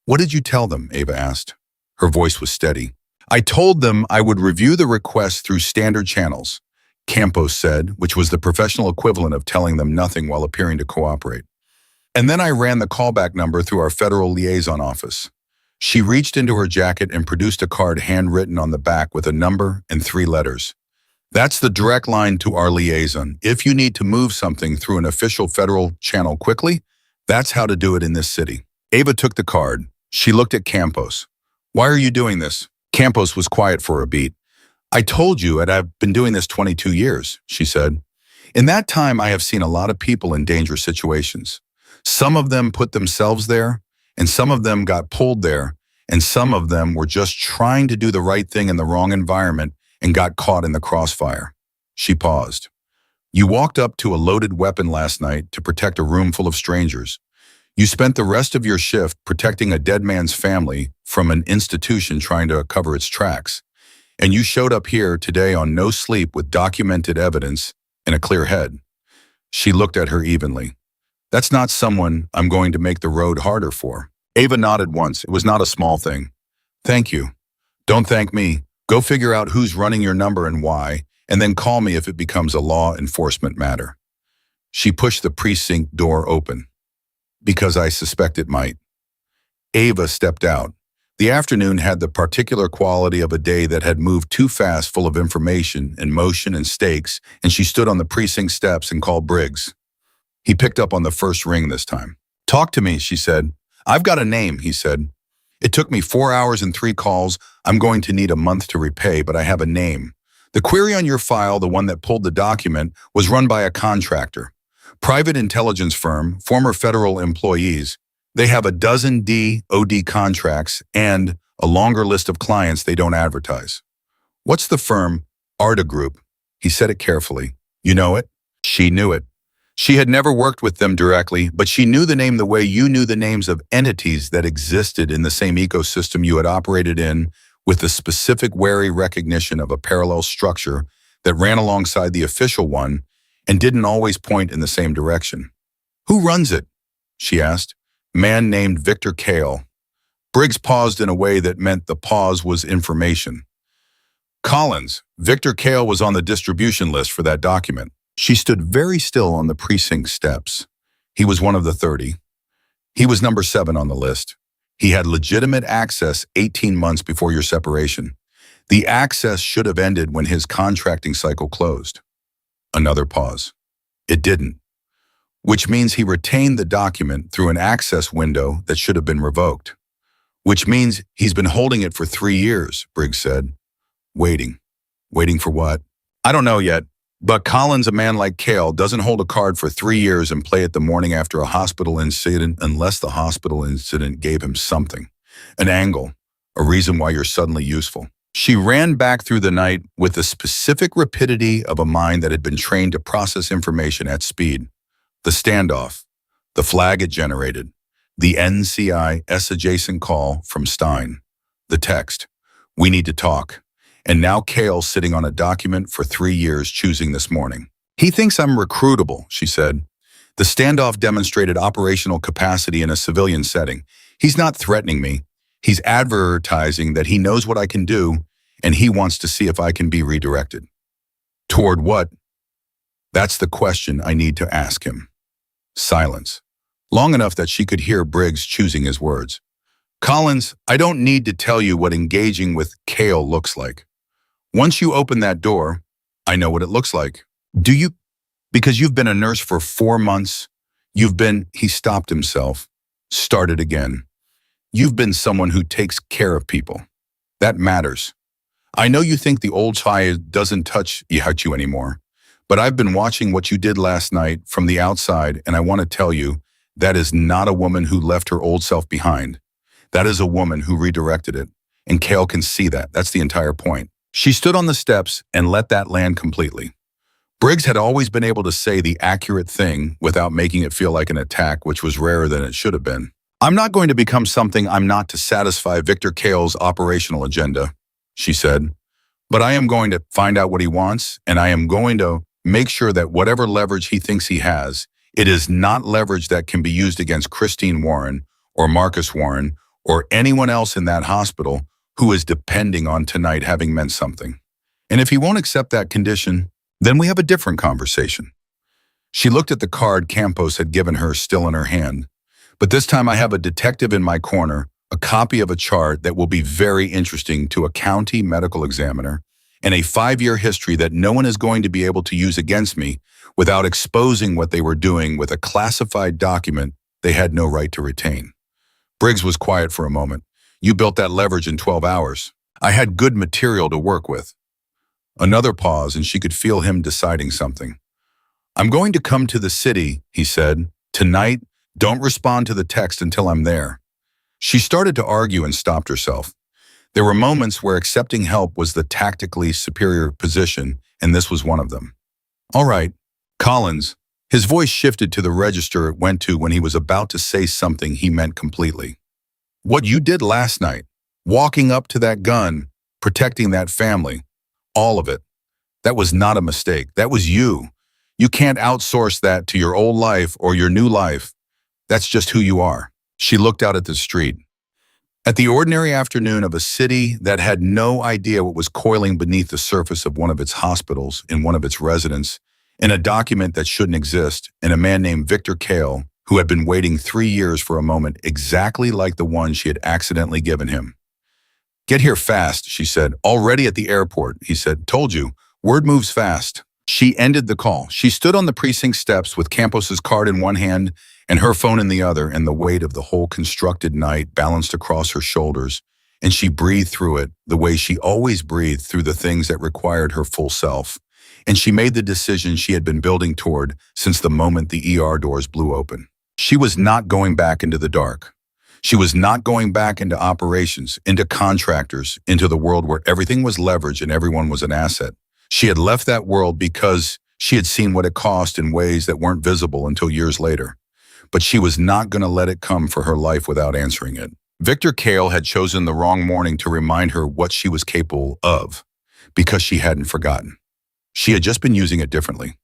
What did you tell them? Ava asked. Her voice was steady. I told them I would review the request through standard channels, Campos said, which was the professional equivalent of telling them nothing while appearing to cooperate. And then I ran the callback number through our federal liaison office. She reached into her jacket and produced a card handwritten on the back with a number and 3 letters. That's the direct line to our liaison. If you need to move something through an official federal channel quickly, that's how to do it in this city. Ava took the card. She looked at Campos. Why are you doing this? Campos was quiet for a beat. I told you that I've been doing this 22 years, she said. In that time, I have seen a lot of people in dangerous situations. Some of them put themselves there, and some of them got pulled there, and some of them were just trying to do the right thing in the wrong environment and got caught in the crossfire. She paused. You walked up to a loaded weapon last night to protect a room full of strangers. You spent the rest of your shift protecting a dead man's family from an institution trying to cover its tracks. And you showed up here today on no sleep with documented evidence and a clear head. She looked at her evenly. That's not someone I'm going to make the road harder for. Ava nodded once. It was not a small thing. Thank you. Don't thank me. Go figure out who's running your number and why, and then call me if it becomes a law enforcement matter. She pushed the precinct door open. Because I suspect it might. Ava stepped out. The afternoon had the particular quality of a day that had moved too fast, full of information and motion and stakes, and she stood on the precinct steps and called Briggs. He picked up on the first ring this time. Talk to me, she said. I've got a name, he said. It took me 4 hours and 3 calls. I'm going to need a month to repay, but I have a name. The query on your file, the one that pulled the document, was run by a contractor. Private intelligence firm, former federal employees. They have a dozen DoD contracts and a longer list of clients they don't advertise. What's the firm? Arda Group. He said it carefully. You know it? She knew it. She had never worked with them directly, but she knew the name the way you knew the names of entities that existed in the same ecosystem you had operated in, with the specific wary recognition of a parallel structure that ran alongside the official one and didn't always point in the same direction. Who runs it? She asked. Man named Victor Kale. Briggs paused in a way that meant the pause was information. Collins, Victor Kale was on the distribution list for that document. She stood very still on the precinct steps. He was one of the 30. He was number 7 on the list. He had legitimate access 18 months before your separation. The access should have ended when his contracting cycle closed. Another pause. It didn't. Which means he retained the document through an access window that should have been revoked. Which means he's been holding it for 3 years, Briggs said. Waiting. Waiting for what? I don't know yet. But Collins, a man like Kale, doesn't hold a card for 3 years and play it the morning after a hospital incident unless the hospital incident gave him something. An angle. A reason why you're suddenly useful. She ran back through the night with the specific rapidity of a mind that had been trained to process information at speed. The standoff. The flag it generated. The NCIS adjacent call from Stein. The text. We need to talk. And now Kale sitting on a document for 3 years choosing this morning. He thinks I'm recruitable, she said. The standoff demonstrated operational capacity in a civilian setting. He's not threatening me. He's advertising that he knows what I can do, and he wants to see if I can be redirected. Toward what? That's the question I need to ask him. Silence. Long enough that she could hear Briggs choosing his words. Collins, I don't need to tell you what engaging with Kale looks like. Once you open that door, I know what it looks like. Do you? Because you've been a nurse for 4 months. He stopped himself, started again. You've been someone who takes care of people. That matters. I know you think the old child doesn't touch you anymore, but I've been watching what you did last night from the outside, and I want to tell you, that is not a woman who left her old self behind. That is a woman who redirected it, and Kale can see that. That's the entire point. She stood on the steps and let that land completely. Briggs had always been able to say the accurate thing without making it feel like an attack, which was rarer than it should have been. I'm not going to become something I'm not to satisfy Victor Kale's operational agenda, she said. But I am going to find out what he wants, and I am going to make sure that whatever leverage he thinks he has, it is not leverage that can be used against Christine Warren or Marcus Warren or anyone else in that hospital who is depending on tonight having meant something. And if he won't accept that condition, then we have a different conversation. She looked at the card Campos had given her still in her hand. But this time I have a detective in my corner, a copy of a chart that will be very interesting to a county medical examiner, and a 5-year history that no one is going to be able to use against me without exposing what they were doing with a classified document they had no right to retain. Briggs was quiet for a moment. You built that leverage in 12 hours. I had good material to work with. Another pause, and she could feel him deciding something. I'm going to come to the city, he said. Tonight, don't respond to the text until I'm there. She started to argue and stopped herself. There were moments where accepting help was the tactically superior position, and this was one of them. All right, Collins. His voice shifted to the register it went to when he was about to say something he meant completely. What you did last night, walking up to that gun, protecting that family, all of it, that was not a mistake. That was you. You can't outsource that to your old life or your new life. That's just who you are. She looked out at the street. At the ordinary afternoon of a city that had no idea what was coiling beneath the surface of one of its hospitals, in one of its residents, in a document that shouldn't exist, and a man named Victor Kale, who had been waiting 3 years for a moment exactly like the one she had accidentally given him. "Get here fast," she said. "Already at the airport," he said. "Told you. Word moves fast." She ended the call. She stood on the precinct steps with Campos's card in one hand and her phone in the other, and the weight of the whole constructed night balanced across her shoulders, and she breathed through it the way she always breathed through the things that required her full self. And she made the decision she had been building toward since the moment the ER doors blew open. She was not going back into the dark. She was not going back into operations, into contractors, into the world where everything was leverage and everyone was an asset. She had left that world because she had seen what it cost in ways that weren't visible until years later. But she was not going to let it come for her life without answering it. Victor Kale had chosen the wrong morning to remind her what she was capable of, because she hadn't forgotten. She had just been using it differently.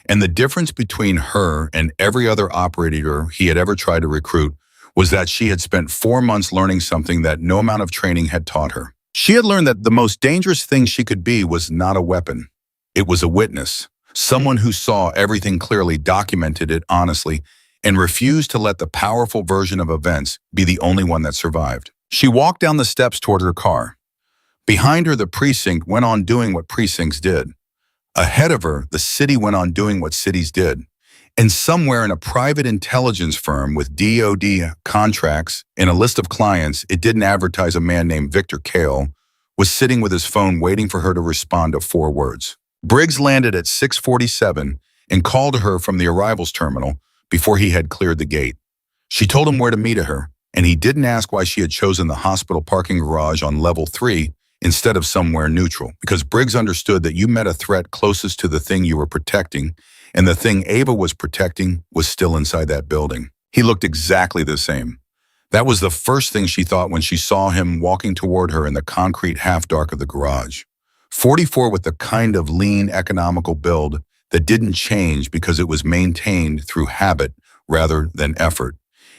And the difference between her and every other operator he had ever tried to recruit was that she had spent 4 months learning something that no amount of training had taught her. She had learned that the most dangerous thing she could be was not a weapon. It was a witness, someone who saw everything clearly, documented it honestly, and refused to let the powerful version of events be the only one that survived. She walked down the steps toward her car. Behind her, the precinct went on doing what precincts did. Ahead of her, the city went on doing what cities did. And somewhere in a private intelligence firm with DoD contracts and a list of clients, it didn't advertise a man named Victor Kale, was sitting with his phone waiting for her to respond to 4 words. Briggs landed at 6:47 and called her from the arrivals terminal before he had cleared the gate. She told him where to meet her, and he didn't ask why she had chosen the hospital parking garage on level 3 instead of somewhere neutral, because Briggs understood that you met a threat closest to the thing you were protecting, and the thing Ava was protecting was still inside that building. He looked exactly the same. That was the first thing she thought when she saw him walking toward her in the concrete half-dark of the garage. 44 with the kind of lean, economical build that didn't change because it was maintained through habit rather than effort.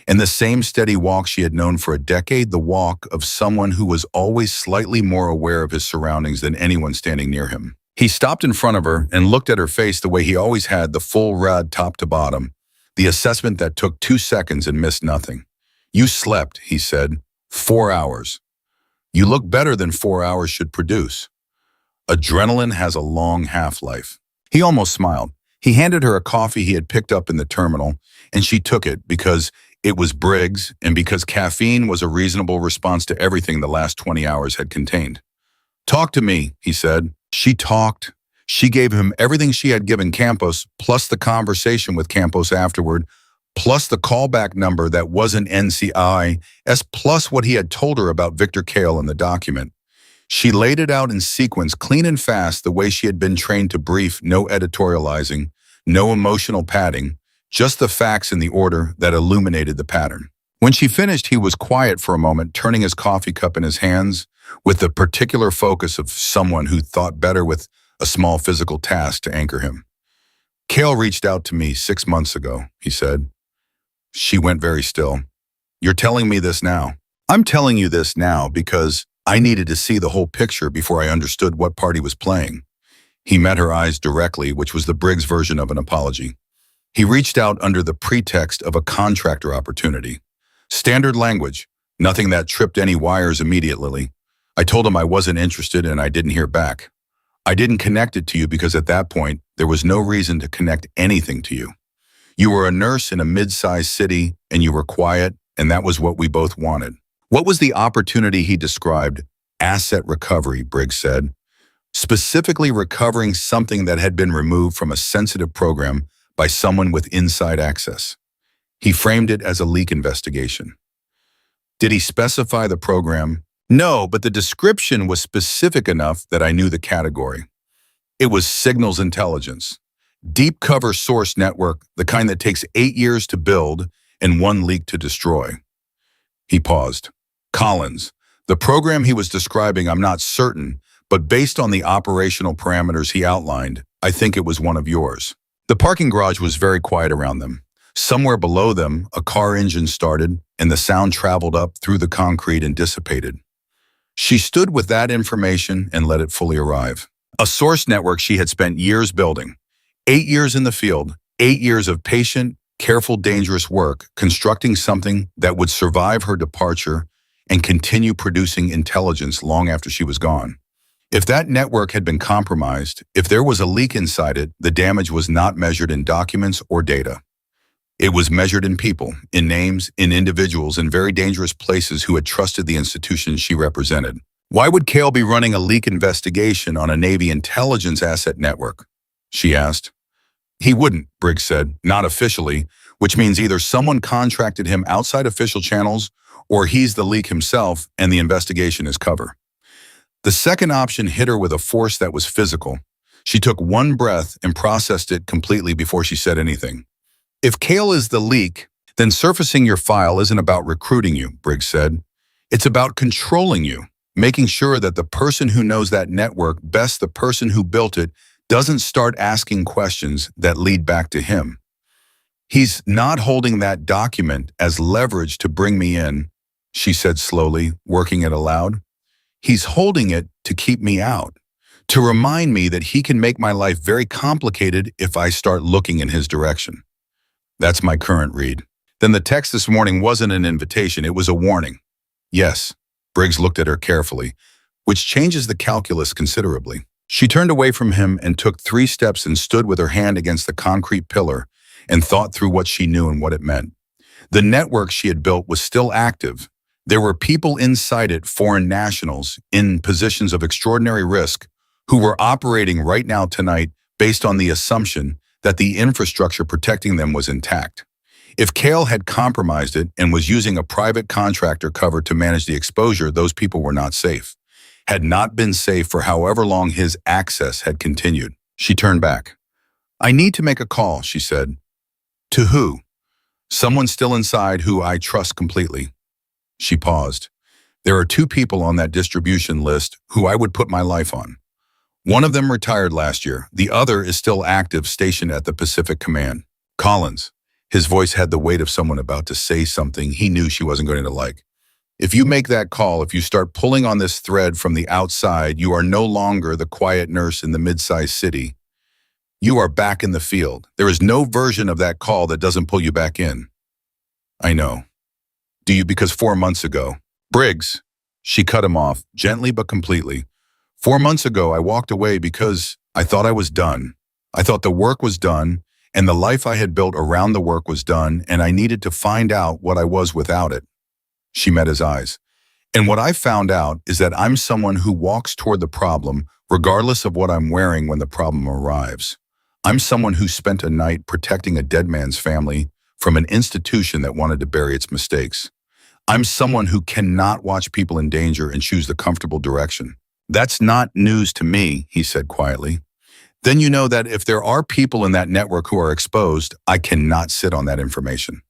And the same steady walk she had known for a decade, the walk of someone who was always slightly more aware of his surroundings than anyone standing near him. He stopped in front of her and looked at her face the way he always had, the full rad top to bottom, the assessment that took 2 seconds and missed nothing. "You slept," he said. 4 hours. "You look better than 4 hours should produce. Adrenaline has a long half-life." He almost smiled. He handed her a coffee he had picked up in the terminal, and she took it because it was Briggs and because caffeine was a reasonable response to everything the last 20 hours had contained. "Talk to me," he said. She talked. She gave him everything she had given Campos, plus the conversation with Campos afterward, plus the callback number that wasn't NCIS, plus what he had told her about Victor Kale in the document. She laid it out in sequence, clean and fast, the way she had been trained to brief, no editorializing, no emotional padding, just the facts in the order that illuminated the pattern. When she finished, he was quiet for a moment, turning his coffee cup in his hands with the particular focus of someone who thought better with a small physical task to anchor him. "Kale reached out to me 6 months ago," he said. She went very still. "You're telling me this now?" "I'm telling you this now because I needed to see the whole picture before I understood what part he was playing." He met her eyes directly, which was the Briggs version of an apology. He reached out under the pretext of a contractor opportunity. Standard language, nothing that tripped any wires immediately. I told him I wasn't interested and I didn't hear back. I didn't connect it to you because at that point, there was no reason to connect anything to you. You were a nurse in a mid-sized city and you were quiet, and that was what we both wanted. What was the opportunity he described? Asset recovery, Briggs said. Specifically recovering something that had been removed from a sensitive program by someone with inside access. He framed it as a leak investigation. Did he specify the program? No, but the description was specific enough that I knew the category. It was signals intelligence. Deep cover source network, the kind that takes 8 years to build and 1 leak to destroy. He paused. Collins. The program he was describing, I'm not certain, but based on the operational parameters he outlined, I think it was one of yours. The parking garage was very quiet around them. Somewhere below them, a car engine started, and the sound traveled up through the concrete and dissipated. She stood with that information and let it fully arrive. A source network she had spent years building. 8 years in the field, 8 years of patient, careful, dangerous work, constructing something that would survive her departure and continue producing intelligence long after she was gone. If that network had been compromised, if there was a leak inside it, the damage was not measured in documents or data. It was measured in people, in names, in individuals in very dangerous places who had trusted the institutions she represented. Why would Cale be running a leak investigation on a Navy intelligence asset network? She asked. He wouldn't, Briggs said, not officially, which means either someone contracted him outside official channels or he's the leak himself and the investigation is cover. The second option hit her with a force that was physical. She took one breath and processed it completely before she said anything. If Cale is the leak, then surfacing your file isn't about recruiting you, Briggs said. It's about controlling you, making sure that the person who knows that network best, the person who built it, doesn't start asking questions that lead back to him. He's not holding that document as leverage to bring me in, she said slowly, working it aloud. He's holding it to keep me out, to remind me that he can make my life very complicated if I start looking in his direction. That's my current read. Then the text this morning wasn't an invitation, it was a warning. Yes, Briggs looked at her carefully, which changes the calculus considerably. She turned away from him and took 3 steps and stood with her hand against the concrete pillar and thought through what she knew and what it meant. The network she had built was still active. There were people inside it, foreign nationals, in positions of extraordinary risk, who were operating right now tonight based on the assumption that the infrastructure protecting them was intact. If Cale had compromised it and was using a private contractor cover to manage the exposure, those people were not safe. Had not been safe for however long his access had continued. She turned back. I need to make a call, she said. To who? Someone still inside who I trust completely. She paused. There are 2 people on that distribution list who I would put my life on. One of them retired last year. The other is still active, stationed at the Pacific Command. Collins. His voice had the weight of someone about to say something he knew she wasn't going to like. If you make that call, if you start pulling on this thread from the outside, you are no longer the quiet nurse in the mid-sized city. You are back in the field. There is no version of that call that doesn't pull you back in. I know. Do you? Because 4 months ago, Briggs, she cut him off, gently but completely. 4 months ago, I walked away because I thought I was done. I thought the work was done, and the life I had built around the work was done, and I needed to find out what I was without it. She met his eyes. And what I found out is that I'm someone who walks toward the problem, regardless of what I'm wearing when the problem arrives. I'm someone who spent a night protecting a dead man's family from an institution that wanted to bury its mistakes. I'm someone who cannot watch people in danger and choose the comfortable direction. That's not news to me, he said quietly. Then you know that if there are people in that network who are exposed, I cannot sit on that information.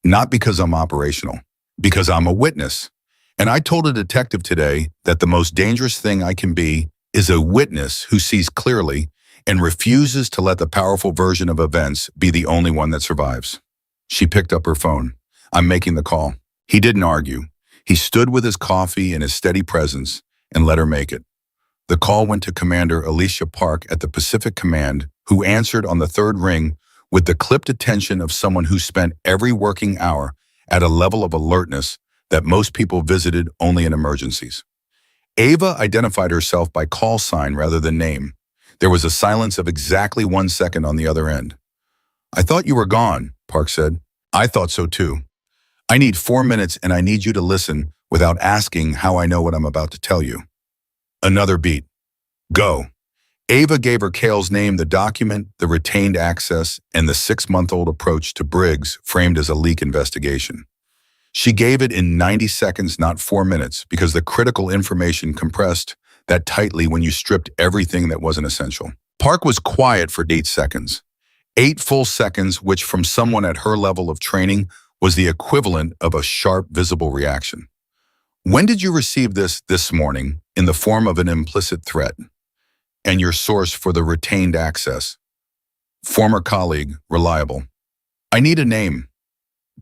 Not because I'm operational, because I'm a witness. And I told a detective today that the most dangerous thing I can be is a witness who sees clearly and refuses to let the powerful version of events be the only one that survives. She picked up her phone. I'm making the call. He didn't argue. He stood with his coffee and his steady presence and let her make it. The call went to Commander Alicia Park at the Pacific Command, who answered on the 3rd ring with the clipped attention of someone who spent every working hour at a level of alertness that most people visited only in emergencies. Ava identified herself by call sign rather than name. There was a silence of exactly 1 second on the other end. I thought you were gone, Park said. I thought so too. I need 4 minutes and I need you to listen without asking how I know what I'm about to tell you. Another beat. Go. Ava gave her Cale's name, the document, the retained access, and the 6-month-old approach to Briggs framed as a leak investigation. She gave it in 90 seconds, not 4 minutes, because the critical information compressed that tightly when you stripped everything that wasn't essential. Park was quiet for 8 seconds. 8 full seconds, which from someone at her level of training was the equivalent of a sharp, visible reaction. When did you receive this morning in the form of an implicit threat? And your source for the retained access? Former colleague, reliable. I need a name.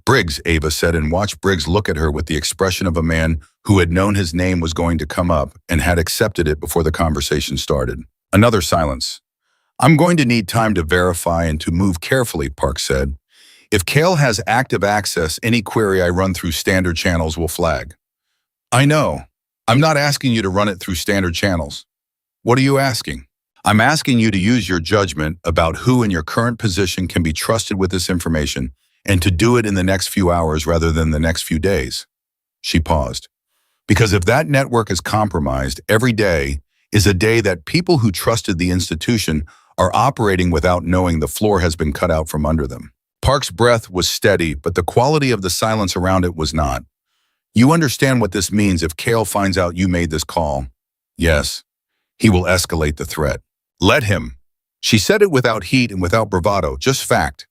Briggs, Ava said, and watched Briggs look at her with the expression of a man who had known his name was going to come up and had accepted it before the conversation started. Another silence. I'm going to need time to verify and to move carefully, Park said. If Cale has active access, any query I run through standard channels will flag. I know. I'm not asking you to run it through standard channels. What are you asking? I'm asking you to use your judgment about who in your current position can be trusted with this information and to do it in the next few hours rather than the next few days. She paused. Because if that network is compromised, every day is a day that people who trusted the institution are operating without knowing the floor has been cut out from under them. Park's breath was steady, but the quality of the silence around it was not. You understand what this means if Cale finds out you made this call? Yes. He will escalate the threat. Let him. She said it without heat and without bravado, just fact.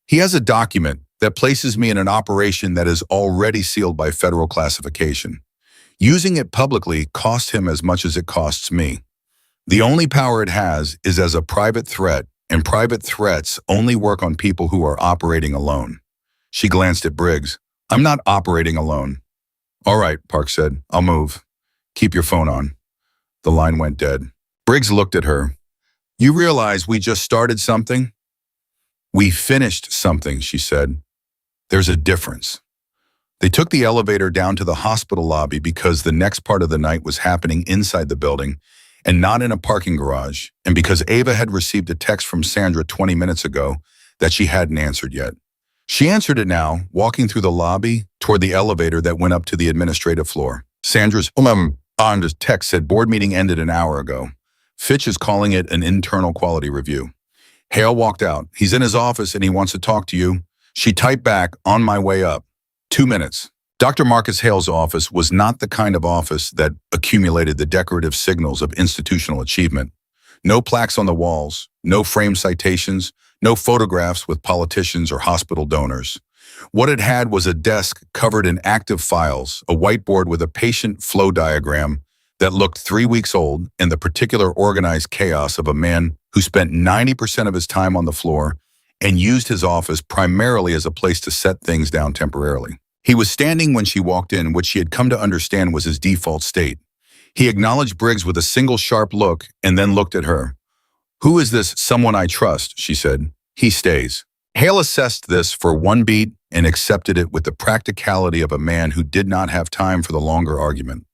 He has a document that places me in an operation that is already sealed by federal classification. Using it publicly costs him as much as it costs me. The only power it has is as a private threat, and private threats only work on people who are operating alone. She glanced at Briggs. I'm not operating alone. All right, Park said. I'll move. Keep your phone on. The line went dead. Briggs looked at her. You realize we just started something? We finished something, she said. There's a difference. They took the elevator down to the hospital lobby because the next part of the night was happening inside the building and not in a parking garage, and because Ava had received a text from Sandra 20 minutes ago that she hadn't answered yet. She answered it now, walking through the lobby toward the elevator that went up to the administrative floor. Sandra's on the text said board meeting ended an hour ago. Fitch is calling it an internal quality review. Hale walked out. He's in his office and he wants to talk to you. She typed back, on my way up. 2 minutes. Dr. Marcus Hale's office was not the kind of office that accumulated the decorative signals of institutional achievement. No plaques on the walls, no framed citations, no photographs with politicians or hospital donors. What it had was a desk covered in active files, a whiteboard with a patient flow diagram that looked 3 weeks old, and the particular organized chaos of a man who spent 90% of his time on the floor and used his office primarily as a place to set things down temporarily. He was standing when she walked in, which she had come to understand was his default state. He acknowledged Briggs with a single sharp look and then looked at her. Who is this someone I trust? She said. He stays. Hale assessed this for one beat and accepted it with the practicality of a man who did not have time for the longer argument.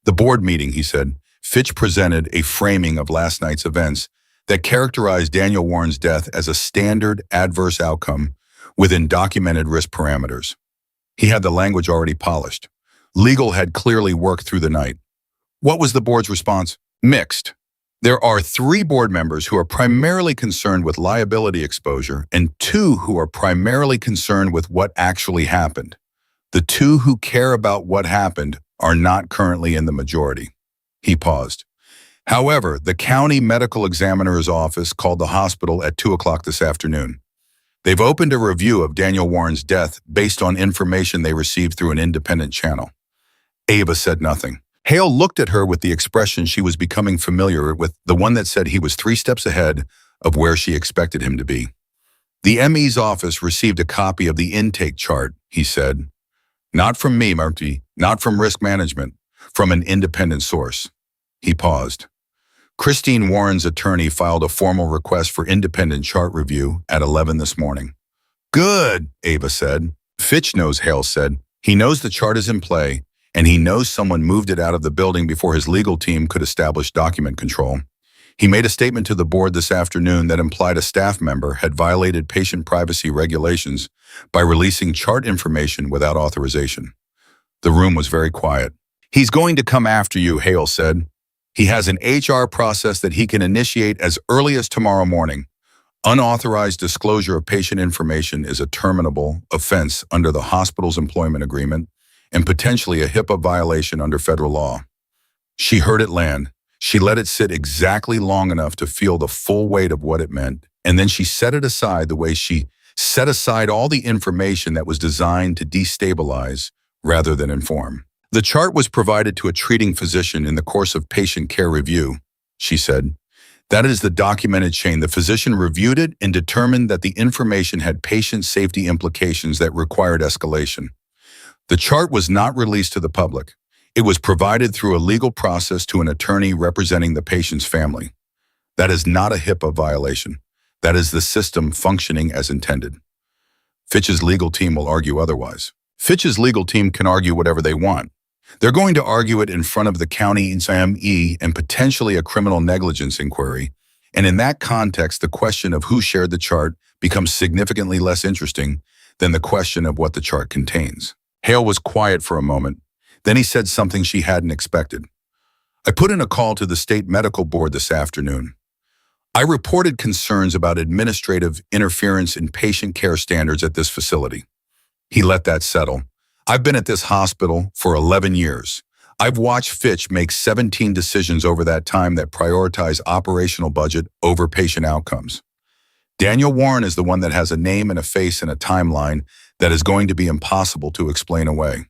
The board meeting, he said. Fitch presented a framing of last night's events that characterized Daniel Warren's death as a standard adverse outcome within documented risk parameters. He had the language already polished. Legal had clearly worked through the night. What was the board's response? Mixed. There are 3 board members who are primarily concerned with liability exposure and 2 who are primarily concerned with what actually happened. The 2 who care about what happened are not currently in the majority. He paused. However, the county medical examiner's office called the hospital at 2 o'clock this afternoon. They've opened a review of Daniel Warren's death based on information they received through an independent channel. Ava said nothing. Hale looked at her with the expression she was becoming familiar with, the one that said he was 3 steps ahead of where she expected him to be. The ME's office received a copy of the intake chart, he said. Not from me, Marty, not from risk management, from an independent source. He paused. Christine Warren's attorney filed a formal request for independent chart review at 11 this morning. Good, Ava said. Fitch knows, Hale said. He knows the chart is in play, and he knows someone moved it out of the building before his legal team could establish document control. He made a statement to the board this afternoon that implied a staff member had violated patient privacy regulations by releasing chart information without authorization. The room was very quiet. He's going to come after you, Hale said. He has an HR process that he can initiate as early as tomorrow morning. Unauthorized disclosure of patient information is a terminable offense under the hospital's employment agreement and potentially a HIPAA violation under federal law. She heard it land. She let it sit exactly long enough to feel the full weight of what it meant, and then she set it aside the way she set aside all the information that was designed to destabilize rather than inform. The chart was provided to a treating physician in the course of patient care review, she said. That is the documented chain. The physician reviewed it and determined that the information had patient safety implications that required escalation. The chart was not released to the public. It was provided through a legal process to an attorney representing the patient's family. That is not a HIPAA violation. That is the system functioning as intended. Fitch's legal team will argue otherwise. Fitch's legal team can argue whatever they want. They're going to argue it in front of the county IME and potentially a criminal negligence inquiry. And in that context, the question of who shared the chart becomes significantly less interesting than the question of what the chart contains. Hale was quiet for a moment. Then he said something she hadn't expected. I put in a call to the state medical board this afternoon. I reported concerns about administrative interference in patient care standards at this facility. He let that settle. I've been at this hospital for 11 years. I've watched Fitch make 17 decisions over that time that prioritize operational budget over patient outcomes. Daniel Warren is the one that has a name and a face and a timeline that is going to be impossible to explain away.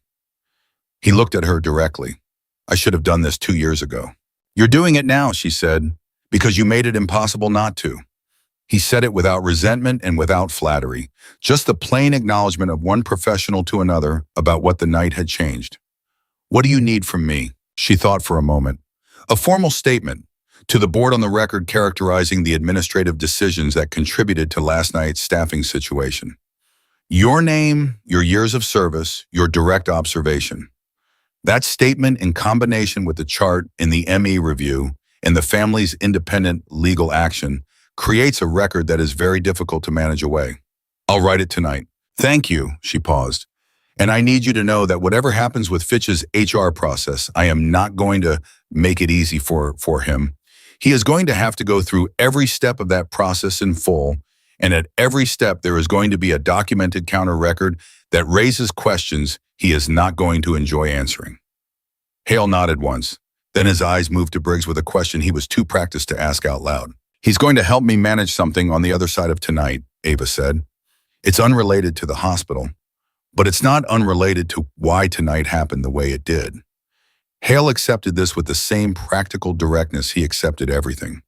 He looked at her directly. I should have done this 2 years ago. You're doing it now, she said, because you made it impossible not to. He said it without resentment and without flattery, just the plain acknowledgement of one professional to another about what the night had changed. What do you need from me? She thought for a moment. A formal statement to the board on the record characterizing the administrative decisions that contributed to last night's staffing situation. Your name, your years of service, your direct observation. That statement in combination with the chart in the ME review and the family's independent legal action creates a record that is very difficult to manage away. I'll write it tonight. Thank you, she paused. And I need you to know that whatever happens with Fitch's HR process, I am not going to make it easy for him. He is going to have to go through every step of that process in full, and at every step there is going to be a documented counter record that raises questions he is not going to enjoy answering. Hale nodded once. Then his eyes moved to Briggs with a question he was too practiced to ask out loud. He's going to help me manage something on the other side of tonight, Ava said. It's unrelated to the hospital, but it's not unrelated to why tonight happened the way it did. Hale accepted this with the same practical directness he accepted everything.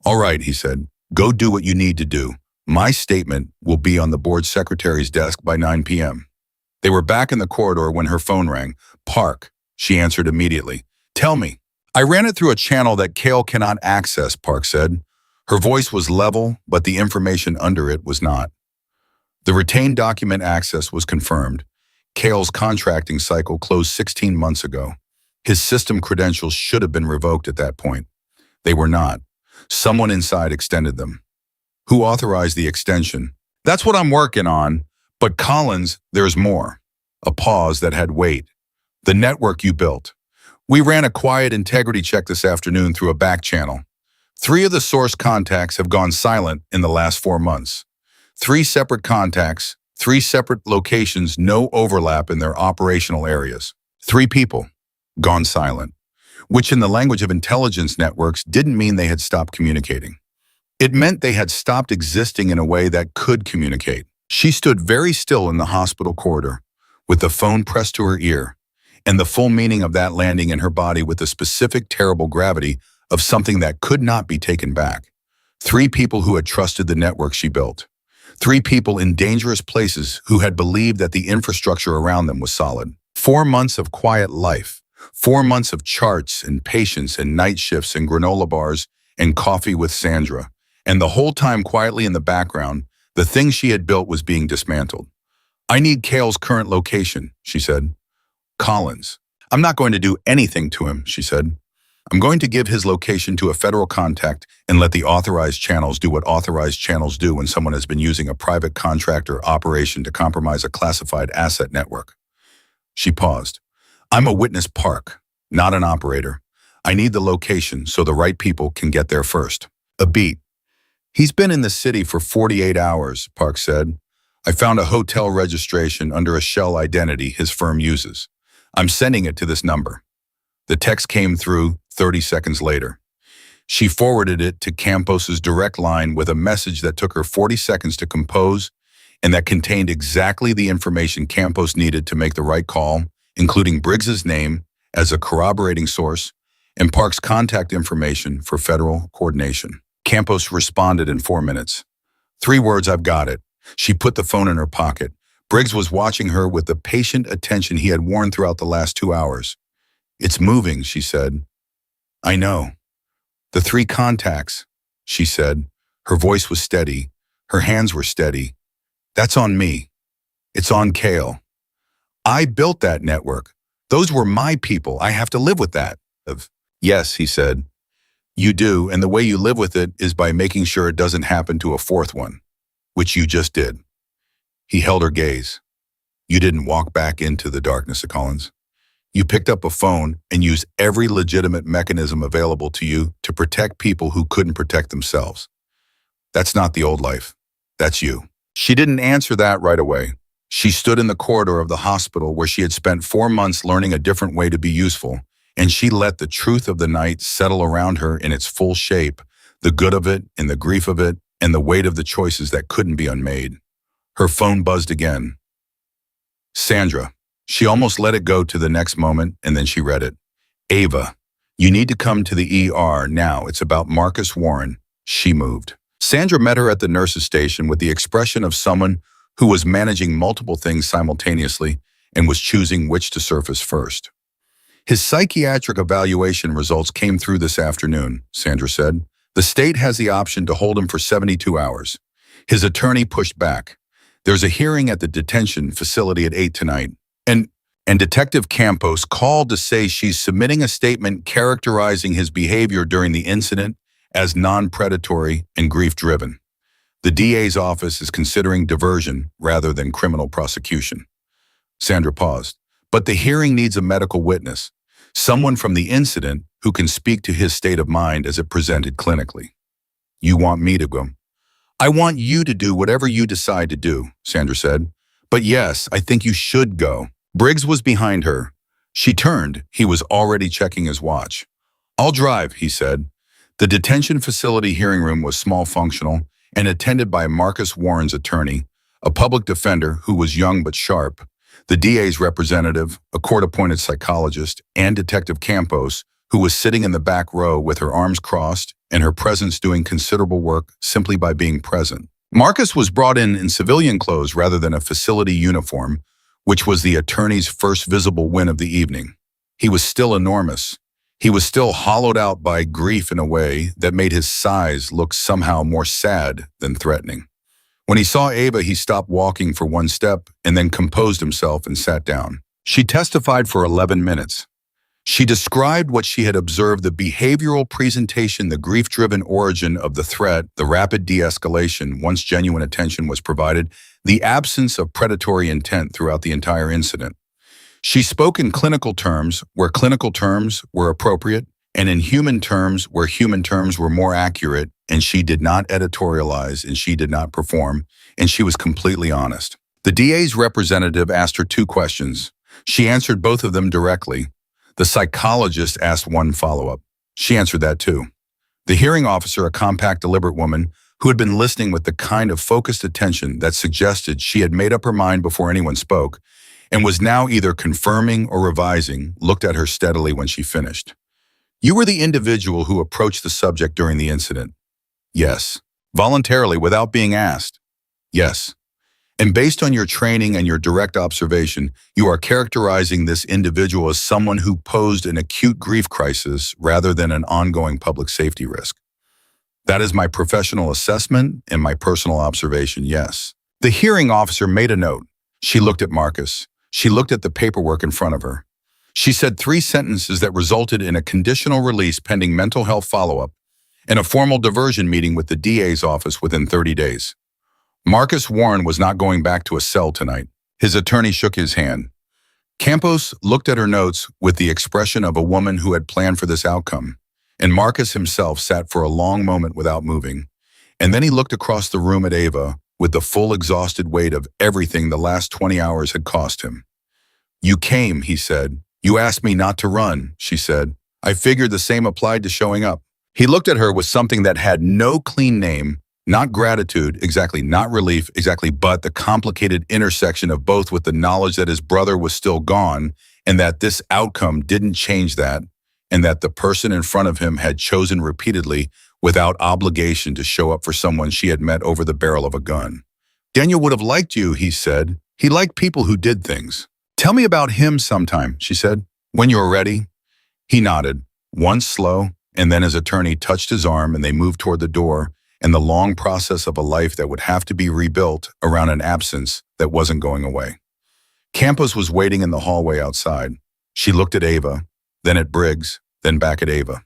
All right, he said, go do what you need to do. My statement will be on the board secretary's desk by 9 p.m. They were back in the corridor when her phone rang. Park, she answered immediately. Tell me. I ran it through a channel that Cale cannot access, Park said. Her voice was level, but the information under it was not. The retained document access was confirmed. Cale's contracting cycle closed 16 months ago. His system credentials should have been revoked at that point. They were not. Someone inside extended them. Who authorized the extension? That's what I'm working on. But Collins, there's more. A pause that had weight. The network you built. We ran a quiet integrity check this afternoon through a back channel. 3 of the source contacts have gone silent in the last 4 months. 3 separate contacts, 3 separate locations, no overlap in their operational areas. 3 people gone silent, which in the language of intelligence networks didn't mean they had stopped communicating. It meant they had stopped existing in a way that could communicate. She stood very still in the hospital corridor, with the phone pressed to her ear, and the full meaning of that landing in her body with the specific terrible gravity of something that could not be taken back. 3 people who had trusted the network she built. 3 people in dangerous places who had believed that the infrastructure around them was solid. 4 months of quiet life. 4 months of charts and patience and night shifts and granola bars and coffee with Sandra. And the whole time quietly in the background, the thing she had built was being dismantled. I need Cale's current location, she said. Collins. I'm not going to do anything to him, she said. I'm going to give his location to a federal contact and let the authorized channels do what authorized channels do when someone has been using a private contractor operation to compromise a classified asset network. She paused. I'm a witness, Park, not an operator. I need the location so the right people can get there first. A beat. He's been in the city for 48 hours, Park said. I found a hotel registration under a shell identity his firm uses. I'm sending it to this number. The text came through 30 seconds later. She forwarded it to Campos's direct line with a message that took her 40 seconds to compose and that contained exactly the information Campos needed to make the right call, including Briggs's name as a corroborating source and Park's contact information for federal coordination. Campos responded in 4 minutes. 3 words, I've got it. She put the phone in her pocket. Briggs was watching her with the patient attention he had worn throughout the last 2 hours. It's moving, she said. I know. The 3 contacts, she said. Her voice was steady. Her hands were steady. That's on me. It's on Kale. I built that network. Those were my people. I have to live with that. Yes, he said. You do, and the way you live with it is by making sure it doesn't happen to a 4th one, which you just did. He held her gaze. You didn't walk back into the darkness, Collins. You picked up a phone and used every legitimate mechanism available to you to protect people who couldn't protect themselves. That's not the old life. That's you. She didn't answer that right away. She stood in the corridor of the hospital where she had spent 4 months learning a different way to be useful, and she let the truth of the night settle around her in its full shape, the good of it and the grief of it, and the weight of the choices that couldn't be unmade. Her phone buzzed again. Sandra. She almost let it go to the next moment, and then she read it. Ava, you need to come to the ER now. It's about Marcus Warren. She moved. Sandra met her at the nurse's station with the expression of someone who was managing multiple things simultaneously and was choosing which to surface first. His psychiatric evaluation results came through this afternoon, Sandra said. The state has the option to hold him for 72 hours. His attorney pushed back. There's a hearing at the detention facility at 8 tonight. And Detective Campos called to say she's submitting a statement characterizing his behavior during the incident as non-predatory and grief-driven. The DA's office is considering diversion rather than criminal prosecution. Sandra paused. But the hearing needs a medical witness, someone from the incident who can speak to his state of mind as it presented clinically. You want me to go? I want you to do whatever you decide to do, Sandra said. But yes, I think you should go. Briggs was behind her. She turned. He was already checking his watch. I'll drive, he said. The detention facility hearing room was small, functional, and attended by Marcus Warren's attorney, a public defender who was young but sharp, the DA's representative, a court-appointed psychologist, and Detective Campos, who was sitting in the back row with her arms crossed and her presence doing considerable work simply by being present. Marcus was brought in civilian clothes rather than a facility uniform, which was the attorney's first visible win of the evening. He was still enormous. He was still hollowed out by grief in a way that made his size look somehow more sad than threatening. When he saw Ava, he stopped walking for 1 step and then composed himself and sat down. She testified for 11 minutes. She described what she had observed, the behavioral presentation, the grief-driven origin of the threat, the rapid de-escalation once genuine attention was provided, the absence of predatory intent throughout the entire incident. She spoke in clinical terms where clinical terms were appropriate, and in human terms where human terms were more accurate, and she did not editorialize and she did not perform, and she was completely honest. The DA's representative asked her 2 questions. She answered both of them directly. The psychologist asked 1 follow-up. She answered that too. The hearing officer, a compact, deliberate woman who had been listening with the kind of focused attention that suggested she had made up her mind before anyone spoke, and was now either confirming or revising, looked at her steadily when she finished. You were the individual who approached the subject during the incident. Yes. Voluntarily, without being asked. Yes. And based on your training and your direct observation, you are characterizing this individual as someone who posed an acute grief crisis rather than an ongoing public safety risk. That is my professional assessment and my personal observation, yes. The hearing officer made a note. She looked at Marcus. She looked at the paperwork in front of her. She said 3 sentences that resulted in a conditional release pending mental health follow-up and a formal diversion meeting with the DA's office within 30 days. Marcus Warren was not going back to a cell tonight. His attorney shook his hand. Campos looked at her notes with the expression of a woman who had planned for this outcome, and Marcus himself sat for a long moment without moving. And then he looked across the room at Ava with the full exhausted weight of everything the last 20 hours had cost him. You came, he said. You asked me not to run, she said. I figured the same applied to showing up. He looked at her with something that had no clean name. Not gratitude, exactly, not relief, exactly, but the complicated intersection of both with the knowledge that his brother was still gone and that this outcome didn't change that, and that the person in front of him had chosen repeatedly without obligation to show up for someone she had met over the barrel of a gun. Daniel would have liked you, he said. He liked people who did things. Tell me about him sometime, she said. When you're ready. He nodded, once slow, and then his attorney touched his arm and they moved toward the door and the long process of a life that would have to be rebuilt around an absence that wasn't going away. Campos was waiting in the hallway outside. She looked at Ava, then at Briggs, then back at Ava.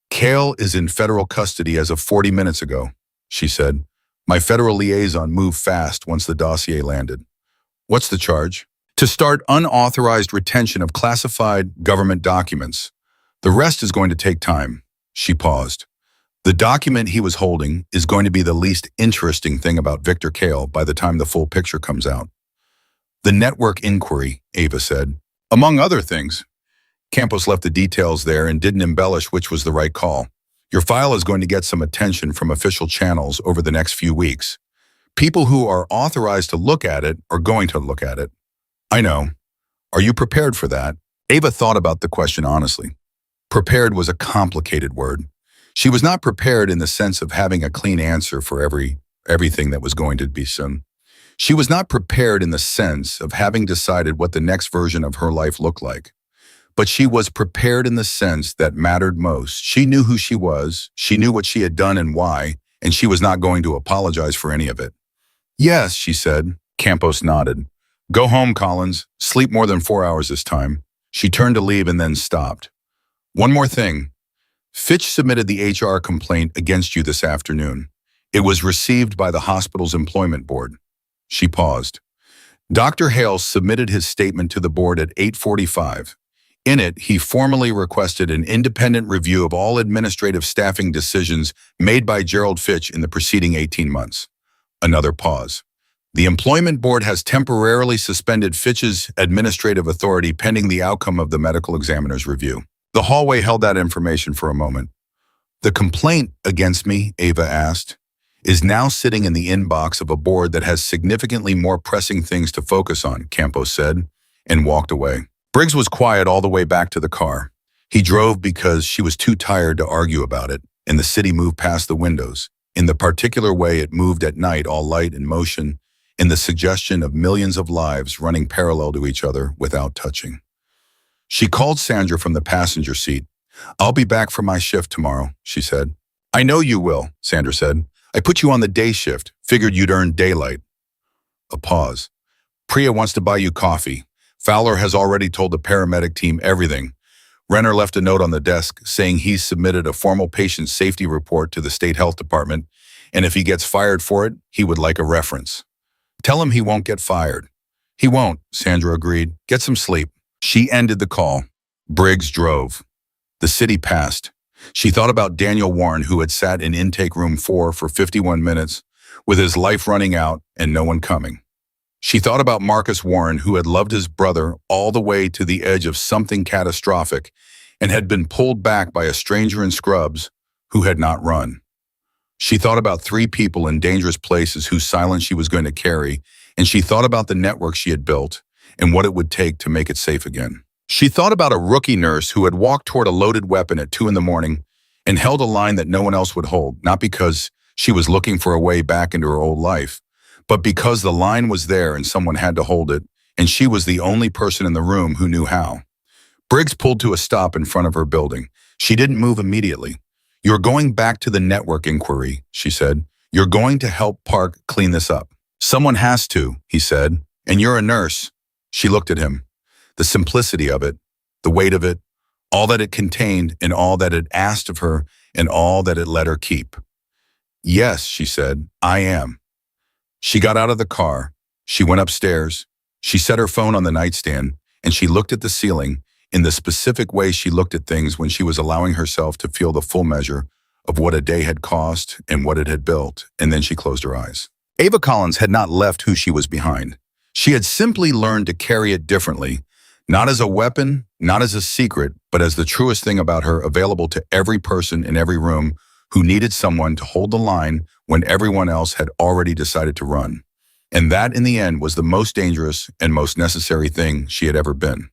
Cale is in federal custody as of 40 minutes ago, she said. My federal liaison moved fast once the dossier landed. What's the charge? To start unauthorized retention of classified government documents. The rest is going to take time. She paused. The document he was holding is going to be the least interesting thing about Victor Cale by the time the full picture comes out. The network inquiry, Ava said. Among other things. Campos left the details there and didn't embellish which was the right call. Your file is going to get some attention from official channels over the next few weeks. People who are authorized to look at it are going to look at it. I know. Are you prepared for that? Ava thought about the question honestly. Prepared was a complicated word. She was not prepared in the sense of having a clean answer for everything that was going to be soon. She was not prepared in the sense of having decided what the next version of her life looked like. But she was prepared in the sense that mattered most. She knew who she was, she knew what she had done and why, and she was not going to apologize for any of it. Yes, she said. Campos nodded. Go home, Collins. Sleep more than 4 hours this time. She turned to leave and then stopped. One more thing. Fitch submitted the HR complaint against you this afternoon. It was received by the hospital's employment board. She paused. Dr. Hale submitted his statement to the board at 8:45. In it, he formally requested an independent review of all administrative staffing decisions made by Gerald Fitch in the preceding 18 months. Another pause. The employment board has temporarily suspended Fitch's administrative authority pending the outcome of the medical examiner's review. The hallway held that information for a moment. The complaint against me, Ava asked, is now sitting in the inbox of a board that has significantly more pressing things to focus on, Campos said, and walked away. Briggs was quiet all the way back to the car. He drove because she was too tired to argue about it, and the city moved past the windows, in the particular way it moved at night, all light and motion, in the suggestion of millions of lives running parallel to each other without touching. She called Sandra from the passenger seat. I'll be back for my shift tomorrow, she said. I know you will, Sandra said. I put you on the day shift, figured you'd earn daylight. A pause. Priya wants to buy you coffee. Fowler has already told the paramedic team everything. Renner left a note on the desk saying he's submitted a formal patient safety report to the state health department, and if he gets fired for it, he would like a reference. Tell him he won't get fired. He won't, Sandra agreed. Get some sleep. She ended the call. Briggs drove. The city passed. She thought about Daniel Warren, who had sat in intake room 4 for 51 minutes, with his life running out and no one coming. She thought about Marcus Warren, who had loved his brother all the way to the edge of something catastrophic and had been pulled back by a stranger in scrubs who had not run. She thought about 3 people in dangerous places whose silence she was going to carry, and she thought about the network she had built and what it would take to make it safe again. She thought about a rookie nurse who had walked toward a loaded weapon at 2 a.m. and held a line that no one else would hold, not because she was looking for a way back into her old life, but because the line was there and someone had to hold it, and she was the only person in the room who knew how. Briggs pulled to a stop in front of her building. She didn't move immediately. You're going back to the network inquiry, she said. You're going to help Park clean this up. Someone has to, he said, and you're a nurse. She looked at him. The simplicity of it, the weight of it, all that it contained and all that it asked of her and all that it let her keep. Yes, she said, I am. She got out of the car. She went upstairs. She set her phone on the nightstand and she looked at the ceiling in the specific way she looked at things when she was allowing herself to feel the full measure of what a day had cost and what it had built, and then she closed her eyes. Ava Collins had not left who she was behind. She had simply learned to carry it differently, not as a weapon, not as a secret, but as the truest thing about her available to every person in every room who needed someone to hold the line when everyone else had already decided to run. And that, in the end, was the most dangerous and most necessary thing she had ever been.